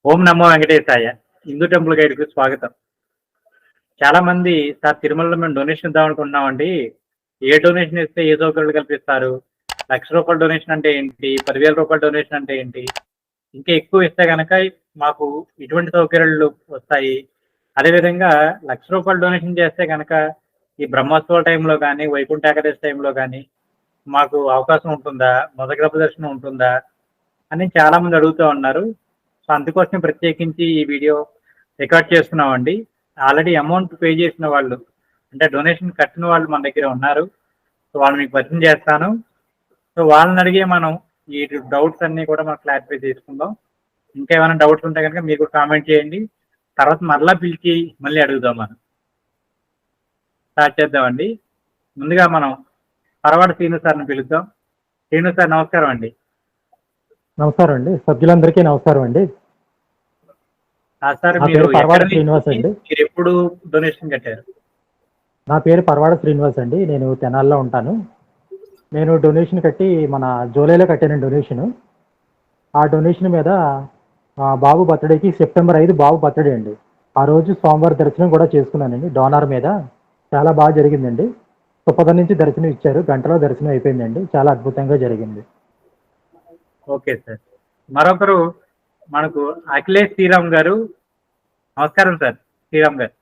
ఓం నమో వెంకటేశాయ. Hindu temple గైడ్‌కి స్వాగతం. చాలా మంది సార్ తిరుమలలో మేము డొనేషన్ ఇద్దాం అనుకుంటున్నామండి. ఏ డొనేషన్ ఇస్తే ఏ సౌకర్యాలు కల్పిస్తారు? రూ. 1,00,000 డొనేషన్ అంటే ఏంటి? రూ. 10,000 డొనేషన్ అంటే ఏంటి? ఇంకా ఎక్కువ ఇస్తే గనక మాకు ఇటువంటి సౌకర్యాలు వస్తాయి. అదేవిధంగా రూ. 1,00,000 డొనేషన్ చేస్తే గనక ఈ బ్రహ్మోత్సవాల టైంలో గానీ, వైకుంఠ ఏకాదశి టైంలో గానీ మాకు అవకాశం ఉంటుందా? మొదటి గృహ దర్శనం ఉంటుందా? అని చాలా మంది అడుగుతూ ఉన్నారు. సో, అందుకోసమే ప్రత్యేకించి ఈ వీడియో రికార్డ్ చేస్తున్నామండి. ఆల్రెడీ అమౌంట్ పే చేసిన వాళ్ళు, అంటే డొనేషన్ కట్టిన వాళ్ళు మన దగ్గర ఉన్నారు. సో, వాళ్ళని మీకు పరిచయం చేస్తాను. సో, వాళ్ళని అడిగే మనం ఈ డౌట్స్ అన్నీ కూడా మనం క్లారిఫై చేసుకుందాం. ఇంకా ఏమైనా డౌట్స్ ఉంటే కనుక మీరు కూడా కామెంట్ చేయండి. తర్వాత మరలా పిలిచి మళ్ళీ అడుగుదాం మనం. స్టార్ట్ చేద్దామండి. ముందుగా మనం పరవాడ శ్రీను సార్‌ని పిలుద్దాం. శ్రీను సార్ నమస్కారం అండి. నమస్కారం అండి. సభ్యులందరికీ నమస్కారం అండి. సార్ నా మీరు పేరు పరవాడ ఎక్కడి శ్రీనివాస్ నుంచి అండి. మీరు ఎప్పుడు డొనేషన్ కట్టారు? నా పేరు పరవాడ శ్రీనివాస్ అండి. నేను తెనాలిలో ఉంటాను. నేను డొనేషన్ కట్టి మన జూలైలో కట్టాను డొనేషను. ఆ డొనేషన్ మీద బాబు బర్త్డేకి సెప్టెంబర్ 5 బాబు బర్త్డే అండి. ఆ రోజు సోమవారం దర్శనం కూడా చేసుకున్నానండి. డోనార్ మీద చాలా బాగా జరిగిందండి. సుపద నుంచి దర్శనం ఇచ్చారు. గంటలో దర్శనం అయిపోయిందండి. చాలా అద్భుతంగా జరిగింది. Okay sir. మరొకరు మనకు అఖిలేష్ శ్రీరామ్ గారు. నమస్కారం సార్ శ్రీరామ్ గారు.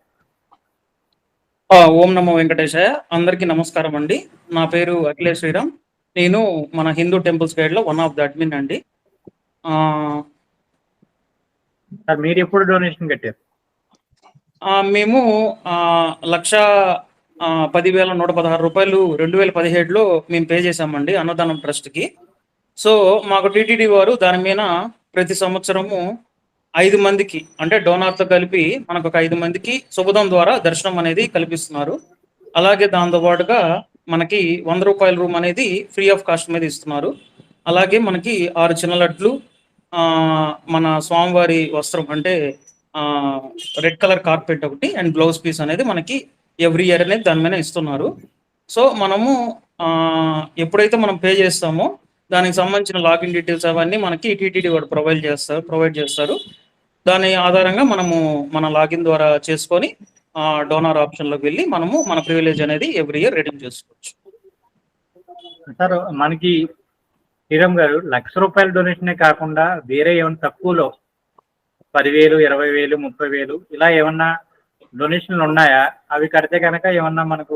ఓం నమో వెంకటేశాయ. అందరికీ నమస్కారం అండి. నా పేరు అఖిలేష్ శ్రీరామ్. నేను మన హిందూ టెంపుల్స్ గైడ్లో వన్ ఆఫ్ ద అడ్మిన్ అండి. సార్ మీరు ఎప్పుడు డొనేషన్ కట్టారు? మేము 1,10,116 రూపాయలు 2017లో మేము పే చేశామండి అన్నదానం ట్రస్ట్కి. సో మాకు టీటీడీ వారు దాని మీద ప్రతి సంవత్సరము 5 మందికి, అంటే డోనార్తో కలిపి మనకు ఒక 5 మందికి శుభదం ద్వారా దర్శనం అనేది కల్పిస్తున్నారు. అలాగే దాంతో పాటుగా మనకి 100 రూపాయల రూమ్ అనేది ఫ్రీ ఆఫ్ కాస్ట్ మీద ఇస్తున్నారు. అలాగే మనకి 6 చిన్న లడ్లు, మన స్వామివారి వస్త్రం అంటే రెడ్ కలర్ కార్పెట్ ఒకటి అండ్ బ్లౌజ్ పీస్ అనేది మనకి ఎవ్రీ ఇయర్ అనేది దాని మీద ఇస్తున్నారు. సో మనము ఎప్పుడైతే మనం పే చేస్తామో దానికి సంబంధించిన లాగిన్ డీటెయిల్స్ అవన్నీ మనకి టీటీడీ వాడు ప్రొవైడ్ చేస్తారు. దాని ఆధారంగా మనము మన లాగిన్ ద్వారా చేసుకొని డోనార్ ఆప్షన్లోకి వెళ్ళి మనము మన ప్రివిలేజ్ అనేది ఎవ్రీ ఇయర్ రిడీమ్ చేసుకోవచ్చు. సార్ మనకి శ్రీరామ్ గారు రూ. 1,00,000 డొనేషనే కాకుండా వేరే ఏమైనా తక్కువలో 10,000, 20,000, 30,000 ఇలా ఏమన్నా డొనేషన్లు ఉన్నాయా? అవి కడితే కనుక ఏమన్నా మనకు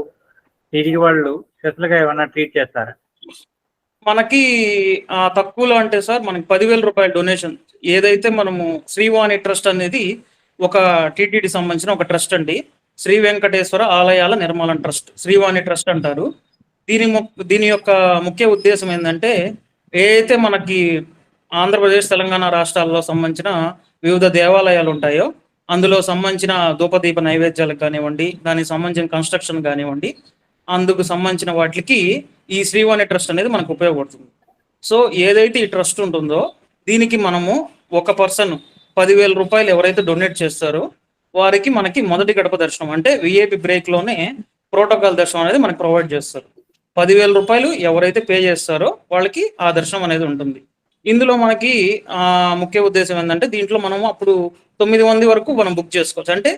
తిరిగి వాళ్ళు స్పెషల్గా ఏమన్నా ట్రీట్ చేస్తారా? మనకి తక్కువలో అంటే సార్ మనకి 10,000 రూపాయల డొనేషన్ ఏదైతే మనము శ్రీవాణి ట్రస్ట్ అనేది ఒక టీటీడీ సంబంధించిన ఒక ట్రస్ట్ అండి. శ్రీ వెంకటేశ్వర ఆలయాల నిర్మాణ ట్రస్ట్, శ్రీవాణి ట్రస్ట్ అంటారు. దీని యొక్క ముఖ్య ఉద్దేశం ఏంటంటే, ఏదైతే మనకి ఆంధ్రప్రదేశ్, తెలంగాణ రాష్ట్రాల్లో సంబంధించిన వివిధ దేవాలయాలు ఉంటాయో అందులో సంబంధించిన ధూపదీప నైవేద్యాలకు కానివ్వండి, దానికి సంబంధించిన కన్స్ట్రక్షన్ కానివ్వండి, అందుకు సంబంధించిన వాటికి ఈ శ్రీవాణి ట్రస్ట్ అనేది మనకు ఉపయోగపడుతుంది. సో ఏదైతే ఈ ట్రస్ట్ ఉంటుందో దీనికి మనము ఒక పర్సన్ 10,000 రూపాయలు ఎవరైతే డొనేట్ చేస్తారో వారికి మనకి మొదటి గడప దర్శనం అంటే విఐపి బ్రేక్లోనే ప్రోటోకాల్ దర్శనం అనేది మనకు ప్రొవైడ్ చేస్తారు. 10,000 రూపాయలు ఎవరైతే పే చేస్తారో వాళ్ళకి ఆ దర్శనం అనేది ఉంటుంది. ఇందులో మనకి ముఖ్య ఉద్దేశం ఏంటంటే, దీంట్లో మనము అప్పుడు 9 మంది వరకు మనం బుక్ చేసుకోవచ్చు. అంటే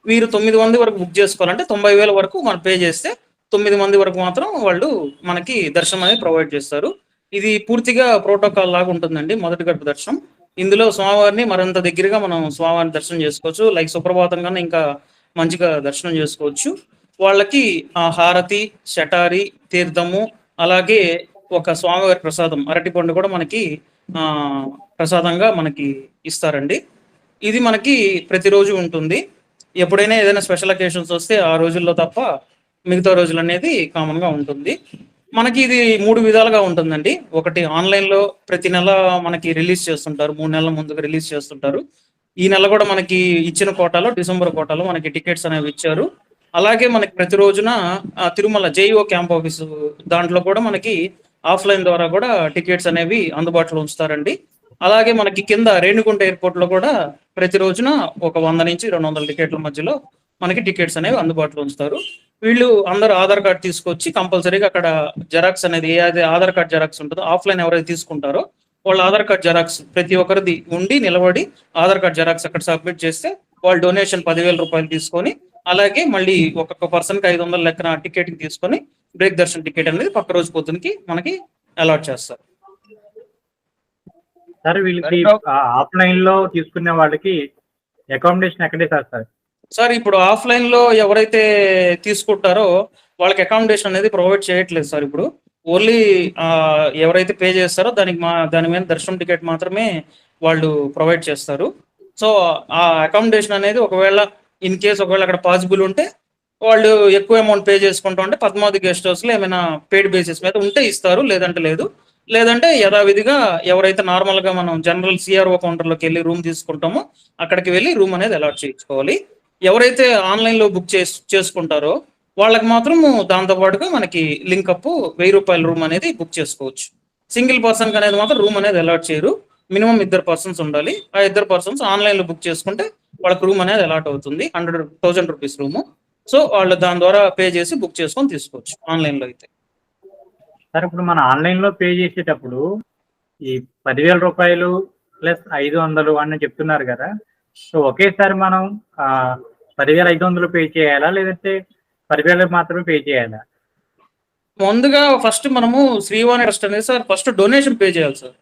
వీరు 9 మంది వరకు బుక్ చేసుకోవాలంటే 90,000 వరకు మనం పే చేస్తే 9 మంది వరకు మాత్రం వాళ్ళు మనకి దర్శనం అనేది ప్రొవైడ్ చేస్తారు. ఇది పూర్తిగా ప్రోటోకాల్ లాగా ఉంటుందండి మొదటి గడప దర్శనం. ఇందులో స్వామివారిని మరింత దగ్గరగా మనం స్వామివారిని దర్శనం చేసుకోవచ్చు. లైక్ సుప్రభాతం కన్నా ఇంకా మంచిగా దర్శనం చేసుకోవచ్చు. వాళ్ళకి హారతి, శటారి, తీర్థము, అలాగే ఒక స్వామివారి ప్రసాదం అరటిపండు కూడా మనకి ప్రసాదంగా మనకి ఇస్తారండి. ఇది మనకి ప్రతిరోజు ఉంటుంది. ఎప్పుడైనా ఏదైనా స్పెషల్ అకేషన్స్ వస్తే ఆ రోజుల్లో తప్ప మిగతా రోజులు అనేది కామన్గా ఉంటుంది. మనకి ఇది 3 విధాలుగా ఉంటుందండి. ఒకటి ఆన్లైన్లో ప్రతి నెల మనకి రిలీజ్ చేస్తుంటారు. 3 నెలల ముందుగా రిలీజ్ చేస్తుంటారు. ఈ నెల కూడా మనకి ఇచ్చిన కోటాలో, డిసెంబర్ కోటాలో మనకి టికెట్స్ అనేవి ఇచ్చారు. అలాగే మనకి ప్రతి రోజున తిరుమల జేఈఓ క్యాంప్ ఆఫీసు దాంట్లో కూడా మనకి ఆఫ్లైన్ ద్వారా కూడా టికెట్స్ అనేవి అందుబాటులో ఉంచుతారండి. అలాగే మనకి కింద రేణిగుంట ఎయిర్పోర్ట్లో కూడా ప్రతి రోజున ఒక 100 నుంచి 200 టికెట్ల మధ్యలో మనకి టికెట్స్ అనేవి అందుబాటులో ఉంచుతారు. వీళ్ళు అందరూ ఆధార్ కార్డు తీసుకొచ్చి కంపల్సరీగా అక్కడ జెరాక్స్ అనేది ఏదైతే ఆధార్ కార్డు జెరాక్స్ ఉంటుందో ఆఫ్లైన్ ఎవరైతే తీసుకుంటారో వాళ్ళ ఆధార్ కార్డ్ జెరాక్స్ ప్రతి ఒక్కరిది ఉండి నిలబడి ఆధార్ కార్డ్ జెరాక్స్ అక్కడ సబ్మిట్ చేస్తే వాళ్ళు డొనేషన్ 10,000 రూపాయలు తీసుకొని, అలాగే మళ్ళీ ఒక్కొక్క పర్సన్కి 500 లెక్కన టికెట్ తీసుకొని బ్రేక్ దర్శన్ టికెట్ అనేది పక్క రోజు పొద్దునకి మనకి అలాట్ చేస్తారు. సార్ వీళ్ళకి ఆఫ్లైన్ లో తీసుకునే వాళ్ళకి అకామిడేషన్ ఎక్కడే సార్? సార్ ఇప్పుడు ఆఫ్లైన్ లో ఎవరైతే తీసుకుంటారో వాళ్ళకి అకామిడేషన్ అనేది ప్రొవైడ్ చేయట్లేదు సార్. ఇప్పుడు ఓన్లీ ఎవరైతే పే చేస్తారో దాని మీద దర్శనం టికెట్ మాత్రమే వాళ్ళు ప్రొవైడ్ చేస్తారు. సో ఆ అకామిడేషన్ అనేది ఒకవేళ ఇన్ కేస్ ఒకవేళ అక్కడ పాసిబుల్ ఉంటే వాళ్ళు ఎక్కువ అమౌంట్ పే చేసుకుంటా ఉంటే పద్మావతి గెస్ట్ హౌస్ లో ఏమైనా పెయిడ్ బేసిస్ మీద ఉంటే ఇస్తారు, లేదంటే లేదు. లేదంటే యథావిధిగా ఎవరైతే నార్మల్ గా మనం జనరల్ సిఆర్ఓ కౌంటర్లోకి వెళ్ళి రూమ్ తీసుకుంటామో అక్కడికి వెళ్ళి రూమ్ అనేది అలాట్ చేయించుకోవాలి. ఎవరైతే ఆన్లైన్ లో బుక్ చేసుకుంటారో వాళ్ళకి మాత్రం దాంతో పాటుగా మనకి లింకప్ 1,000 రూపాయల రూమ్ అనేది బుక్ చేసుకోవచ్చు. సింగిల్ పర్సన్ అనేది మాత్రం రూమ్ అనేది అలాట్ చేయరు. మినిమం 2 పర్సన్స్ ఉండాలి. ఆ 2 పర్సన్స్ ఆన్లైన్ లో బుక్ చేసుకుంటే వాళ్ళకి రూమ్ అనేది అలాట్ అవుతుంది, 100,000 రూపీస్ రూము. సో వాళ్ళు దాని ద్వారా పే చేసి బుక్ చేసుకొని తీసుకోవచ్చు ఆన్లైన్ లో అయితే. సార్ ఇప్పుడు మన ఆన్లైన్ లో పే చేసేటప్పుడు ఈ 10,000 రూపాయలు ప్లస్ 500 అని చెప్తున్నారు కదా, సో ఒకేసారి మనం 10,500 పే చేయాలా, లేదంటే 10,000 మాత్రమే పే చేయాలా? ముందుగా ఫస్ట్ మనము శ్రీవాణి ట్రస్ట్ అనేది సార్ ఫస్ట్ డొనేషన్ పే చేయాలి సార్.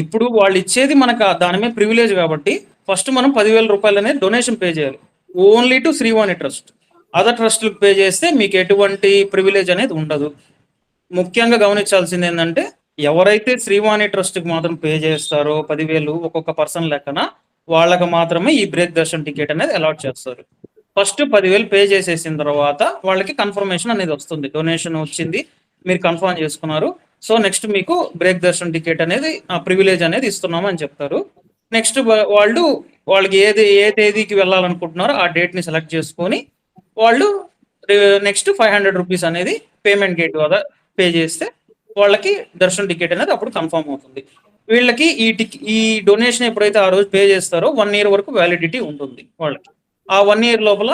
ఇప్పుడు వాళ్ళు ఇచ్చేది మనకు దాని మీద ప్రివిలేజ్ కాబట్టి ఫస్ట్ మనం 10,000 రూపాయలు అనేది డొనేషన్ పే చేయాలి only to Srivani trust. Other ట్రస్ట్లకు పే చేస్తే మీకు ఎటువంటి ప్రివిలేజ్ అనేది ఉండదు. ముఖ్యంగా గమనించాల్సింది ఏంటంటే ఎవరైతే శ్రీవాణి ట్రస్ట్కి మాత్రం పే చేస్తారో 10,000 ఒక్కొక్క పర్సన్ లెక్కన వాళ్ళకి మాత్రమే ఈ బ్రేక్ దర్శన్ టికెట్ అనేది అలాట్ చేస్తారు. ఫస్ట్ 10,000 పే చేసేసిన తర్వాత వాళ్ళకి కన్ఫర్మేషన్ అనేది వస్తుంది, డొనేషన్ వచ్చింది మీరు కన్ఫర్మ్ చేసుకున్నారు, సో నెక్స్ట్ మీకు బ్రేక్ దర్శన్ టికెట్ అనేది ప్రివిలేజ్ అనేది ఇస్తున్నాము అని చెప్తారు. నెక్స్ట్ వాళ్ళకి ఏ తేదీకి వెళ్ళాలనుకుంటున్నారో ఆ డేట్ని సెలెక్ట్ చేసుకొని వాళ్ళు నెక్స్ట్ 500 రూపీస్ అనేది పేమెంట్ గేట్ ద్వారా పే చేస్తే వాళ్ళకి దర్శన్ టికెట్ అనేది అప్పుడు కన్ఫర్మ్ అవుతుంది. వీళ్ళకి ఈ డొనేషన్ ఎప్పుడైతే ఆ రోజు పే చేస్తారో 1 year వరకు వ్యాలిడిటీ ఉంటుంది వాళ్ళకి. ఆ 1 year లోపల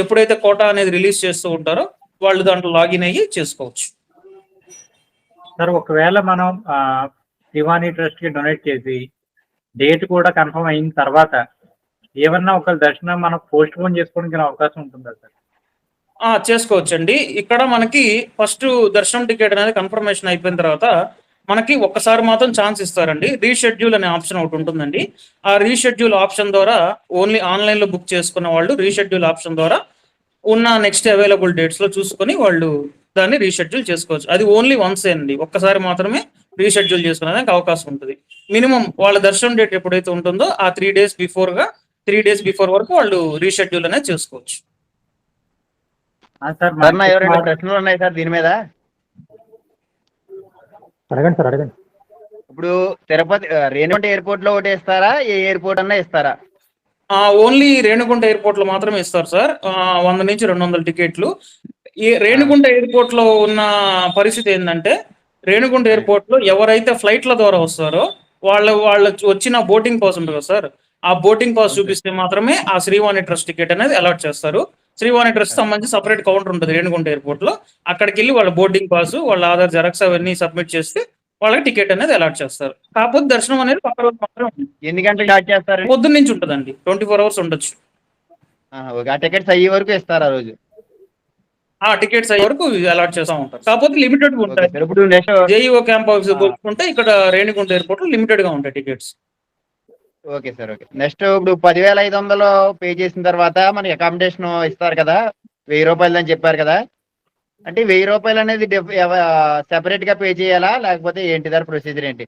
ఎప్పుడైతే కోటా అనేది రిలీజ్ చేస్తూ ఉంటారో వాళ్ళు దాంట్లో లాగిన్ అయ్యి చేసుకోవచ్చు. సార్ ఒకవేళ మనం శ్రీవాణి ట్రస్ట్ కి డొనేట్ చేసి డేట్ కూడా కన్ఫర్మ్ అయిన తర్వాత ఏమన్నా ఒక దర్శనం మనం పోస్ట్ పోన్ చేసుకోవడానికి అవకాశం ఉంటుందా సార్? చేసుకోవచ్చండి. ఇక్కడ మనకి ఫస్ట్ దర్శనం టికెట్ అనేది కన్ఫర్మేషన్ అయిపోయిన తర్వాత మనకి ఒక్కసారి మాత్రం ఛాన్స్ ఇస్తారండి. రీషెడ్యూల్ అనే ఆప్షన్ ఒకటి ఉంటుందండి. ఆ రీషెడ్యూల్ ఆప్షన్ ద్వారా ఓన్లీ ఆన్లైన్ లో బుక్ చేసుకున్న వాళ్ళు రీషెడ్యూల్ ఆప్షన్ ద్వారా ఉన్న నెక్స్ట్ అవైలబుల్ డేట్స్ లో చూసుకొని వాళ్ళు దాన్ని రీషెడ్యూల్ చేసుకోవచ్చు. అది ఓన్లీ వన్స్ అండి, ఒక్కసారి మాత్రమే రీషెడ్యూల్ చేసుకునేదానికి అవకాశం ఉంటుంది. మినిమం వాళ్ళ దర్శనం డేట్ ఎప్పుడైతే ఉంటుందో ఆ 3 days బిఫోర్ వరకు వాళ్ళు రీషెడ్యూల్ అనేది చేసుకోవచ్చు. ఎవరైనా ప్రశ్నలు ఉన్నాయి సార్ దీని మీద? అడగండి సార్, అడగండి. ఇప్పుడు తిరుపతి రేణుగుంట ఎయిర్పోర్ట్ లో ఒకటి ఇస్తారా, ఏ ఎయిర్పోర్ట్ అన్నా ఇస్తారా? ఓన్లీ రేణుగుంట ఎయిర్పోర్ట్ లో మాత్రమే ఇస్తారు సార్. 100 నుంచి 200 టికెట్లు. ఈ రేణుగుంట ఎయిర్పోర్ట్ లో ఉన్న పరిస్థితి ఏంటంటే రేణుగుంట ఎయిర్పోర్ట్ లో ఎవరైతే ఫ్లైట్ల ద్వారా వస్తారో వాళ్ళు వచ్చిన బోటింగ్ పాస్ ఉంటుంది సార్, ఆ బోటింగ్ పాస్ చూపిస్తే మాత్రమే ఆ శ్రీవాణి ట్రస్ట్ టికెట్ అనేది అలాట్ చేస్తారు. శ్రీవాణి ట్రస్ట్ సంబంధించి సపరేట్ కౌంటర్ ఉంటుంది రేణుగుంట ఎయిర్పోర్ట్ లో. అక్కడికి వెళ్ళి వాళ్ళ బోర్డింగ్ పాస్, వాళ్ళ ఆధార్ జెరాక్స్ అవన్నీ సబ్మిట్ చేస్తే వాళ్ళకి టికెట్ అనేది అలాట్ చేస్తారు. కాకపోతే దర్శనం అనేది పక్క రోజు మాత్రం. ఎన్ని గంటలకు స్టార్ట్ చేస్తారు? పొద్దున్న నుంచి ఉంటుందండి, 24 hours ఉండొచ్చు. ఆ టికెట్స్ అయ్యే వరకు ఇస్తారు ఆ రోజు? టికెట్స్ అయ్యే వరకు అలాట్ చేస్తూ ఉంటారు, కాకపోతే లిమిటెడ్ గా ఉంటాయి. ఇప్పుడు జేఈఓ క్యాంప్ ఆఫీస్ పోల్చుకుంటే ఇక్కడ రేణిగుంట ఎయిర్పోర్ట్ లో లిమిటెడ్ గా ఉంటాయి tickets. Okay sir, okay. Next ఇప్పుడు 10,500 పే చేసిన తర్వాత మనకి అకామిడేషన్ ఇస్తారు కదా, 1,000 రూపాయలు అని చెప్పారు కదా, అంటే 1,000 రూపాయలు అనేది సెపరేట్ గా పే చేయాలా, లేకపోతే ఏంటి దాని ప్రొసీజర్ ఏంటి?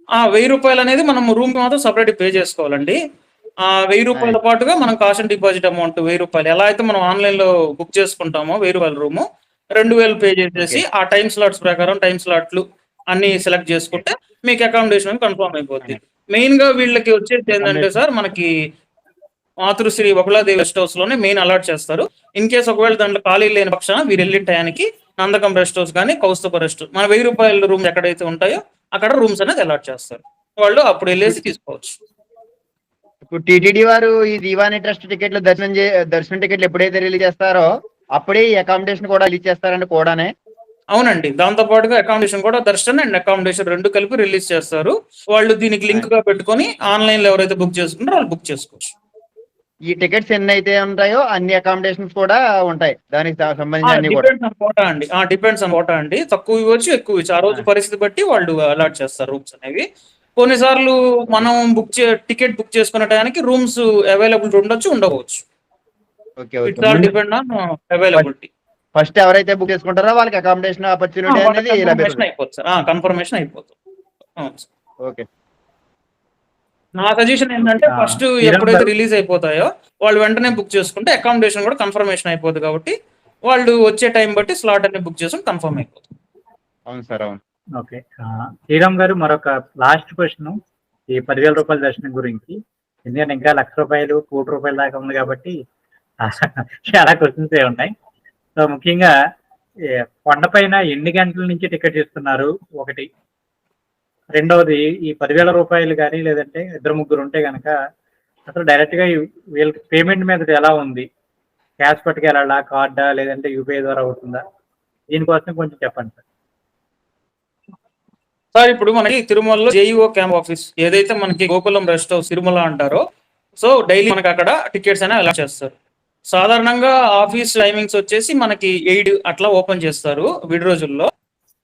1,000 రూపాయలు అనేది మనం రూమ్ మాత్రం సపరేట్ పే చేసుకోవాలండి. 1,000 రూపాయల పాటుగా మనం కాస్ట్ అండ్ డిపాజిట్ అమౌంట్ 1,000 రూపాయలు ఎలా అయితే మనం ఆన్లైన్ లో బుక్ చేసుకుంటామో 1,000 రూపాయల రూము 2,000 పే చేసేసి ఆ టైం స్లాట్స్ ప్రకారం టైం స్లాట్లు అన్ని సెలెక్ట్ చేసుకుంటే మీకు అకామిడేషన్ కన్ఫర్మ్ అయిపోద్ది. మెయిన్ గా వీళ్ళకి వచ్చేది ఏంటంటే సార్ మనకి మాతృశ్రీ బకుళాదేవి రెస్ట్ హౌస్ లోనే మెయిన్ అలాట్ చేస్తారు. ఇన్ కేసు ఒకవేళ దాంట్లో ఖాళీ లేని పక్షాన వీరు వెళ్ళిన టయానికి నందకం రెస్ట్ హౌస్ కానీ కౌస్తుభ రెస్ట్ మన 1,000 రూపాయల రూమ్స్ ఎక్కడైతే ఉంటాయో అక్కడ రూమ్స్ అనేది అలాట్ చేస్తారు, వాళ్ళు అప్పుడు వెళ్ళేసి తీసుకోవచ్చు. ఇప్పుడు టీటీడీ వారు ఈ శ్రీవాణి ట్రస్ట్ టికెట్లు దర్శనం టికెట్లు ఎప్పుడైతే రిలీజ్ చేస్తారో అప్పుడే ఈ అకామిడేషన్ కూడా రిలీజ్ చేస్తారండి కూడానే? అవునండి, దాంతో పాటుగా అకామిడేషన్ కూడా దర్శన్ అండ్ అకామిడేషన్ రెండు కలిపి రిలీజ్ చేస్తారు. వాళ్ళు దీనికి లింక్ గా పెట్టుకొని ఆన్లైన్ లో ఎవరైతే బుక్ చేసుకుంటారో వాళ్ళు బుక్ చేసుకోవచ్చు. ఈ టికెట్స్ ఎన్ని అయితే ఉంటాయో అన్ని అకామిడేషన్స్ కూడా ఉంటాయి, దానికి సంబంధించి అన్ని కూడా. డిపెండ్స్ ఆన్ కోటా అండి, డిపెండ్స్ ఆన్ కోటా అండి. తక్కువ ఇవ్వచ్చు, ఎక్కువ ఇవ్వచ్చు. ఆ రోజు పరిస్థితి బట్టి వాళ్ళు అలాట్ చేస్తారు రూమ్స్ అనేవి. కొన్నిసార్లు మనం టికెట్ బుక్ చేసుకునే టైంకి రూమ్స్ అవైలబిలిటీ ఉండొచ్చు, ఉండవచ్చు. Okay okay. It's all depend on availability. First ఎవరైతే బుక్ చేసుకుంటారో వాళ్ళకి అకామిడేషన్ ఆపర్చునిటీ అనేది కన్ఫర్మేషన్ లభిస్తుంది. అయిపోతుంది సార్, కన్ఫర్మేషన్ అయిపోతుంది. అవును సార్. ఓకే. నా సజెషన్ ఏంటంటే ఫస్ట్ ఎప్పుడైతే రిలీజ్ అయిపోతాయో వాళ్ళు వెంటనే బుక్ చేసుకుంటే అకామిడేషన్ కూడా కన్ఫర్మేషన్ అయిపోతుంది కాబట్టి వాళ్ళు వచ్చే టైం బట్టి స్లాట్ అనేది బుక్ చేసుకుని కన్ఫర్మ్ అయిపోతుంది. అవును సార్, అవును. ఓకే. శ్రీరామ్ గారు, మరొక లాస్ట్ క్వశ్చన్ ఈ 10,000 రూపాయల దర్శనం గురించి. ఎందుకంటే ఇంకా ₹1,00,000 ₹1,00,00,000 దాకా ఉంది కాబట్టి చాలా క్వశ్చన్స్ ఉన్నాయి. సో ముఖ్యంగా కొండపైన ఎన్ని గంటల నుంచి టికెట్ ఇస్తున్నారు ఒకటి. రెండవది, ఈ 10,000 రూపాయలు కానీ లేదంటే ఇద్దరు ముగ్గురు ఉంటే కనుక అసలు డైరెక్ట్ గా వీళ్ళకి పేమెంట్ మీద ఎలా ఉంది? క్యాష్ పట్టుకెళ్ళాలా, కార్డా, లేదంటే యూపీఐ ద్వారా అవుతుందా? దీనికోసం కొంచెం చెప్పండి సార్. సార్ ఇప్పుడు మనకి తిరుమలలో జేఈఓ క్యాంప్ ఆఫీస్ ఏదైతే మనకి గోకులం రెస్ట్ హౌస్ తిరుమల అంటారో, సో డైలీ మనకి అక్కడ టికెట్స్ అనేవి అలాట్ చేస్తారు. సాధారణంగా ఆఫీస్ టైమింగ్స్ వచ్చేసి మనకి 8 అట్లా ఓపెన్ చేస్తారు. విడి రోజుల్లో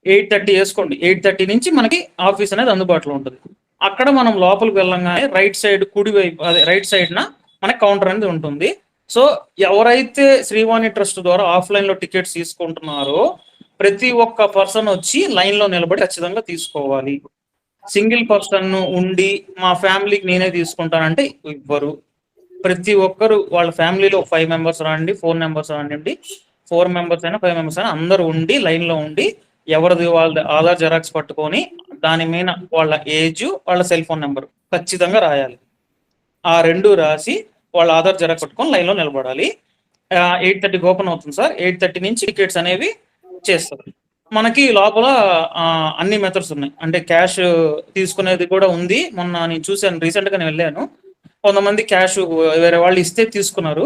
8:30 వేసుకోండి. 8:30 నుంచి మనకి ఆఫీస్ అనేది అందుబాటులో ఉంటుంది. అక్కడ మనం లోపలికి వెళ్ళంగానే రైట్ సైడ్ కుడి వైపు, అదే రైట్ సైడ్ న మనకి కౌంటర్ అనేది ఉంటుంది. సో ఎవరైతే శ్రీవాణి ట్రస్ట్ ద్వారా ఆఫ్లైన్ లో టికెట్స్ తీసుకుంటున్నారో ప్రతి ఒక్క పర్సన్ వచ్చి లైన్ లో నిలబడి ఖచ్చితంగా తీసుకోవాలి. సింగిల్ పర్సన్ ఉండి మా ఫ్యామిలీకి నేనే తీసుకుంటానంటే ఇవ్వరు. ప్రతి ఒక్కరు వాళ్ళ ఫ్యామిలీలో 5 మెంబర్స్ రాండి, 4 మెంబర్స్ రాండి, 4 మెంబర్స్ అయినా 5 మెంబర్స్ అయినా అందరూ ఉండి లైన్ లో ఉండి ఎవరిది వాళ్ళ ఆధార్ జెరాక్స్ పట్టుకొని దాని మీద వాళ్ళ ఏజ్, వాళ్ళ సెల్ ఫోన్ నెంబర్ ఖచ్చితంగా రాయాలి. ఆ రెండు రాసి వాళ్ళ ఆధార్ జెరాక్స్ పట్టుకొని లైన్ లో నిలబడాలి. 8:30కి ఓపెన్ అవుతుంది సార్. 8:30 నుంచి టికెట్స్ అనేవి చేస్తారు. మనకి లోపల అన్ని మెథడ్స్ ఉన్నాయి. అంటే క్యాష్ తీసుకునేది కూడా ఉంది. మొన్న నేను చూశాను, రీసెంట్ గా నేను వెళ్ళాను. కొంతమంది క్యాష్ వేరే వాళ్ళు ఇస్తే తీసుకున్నారు.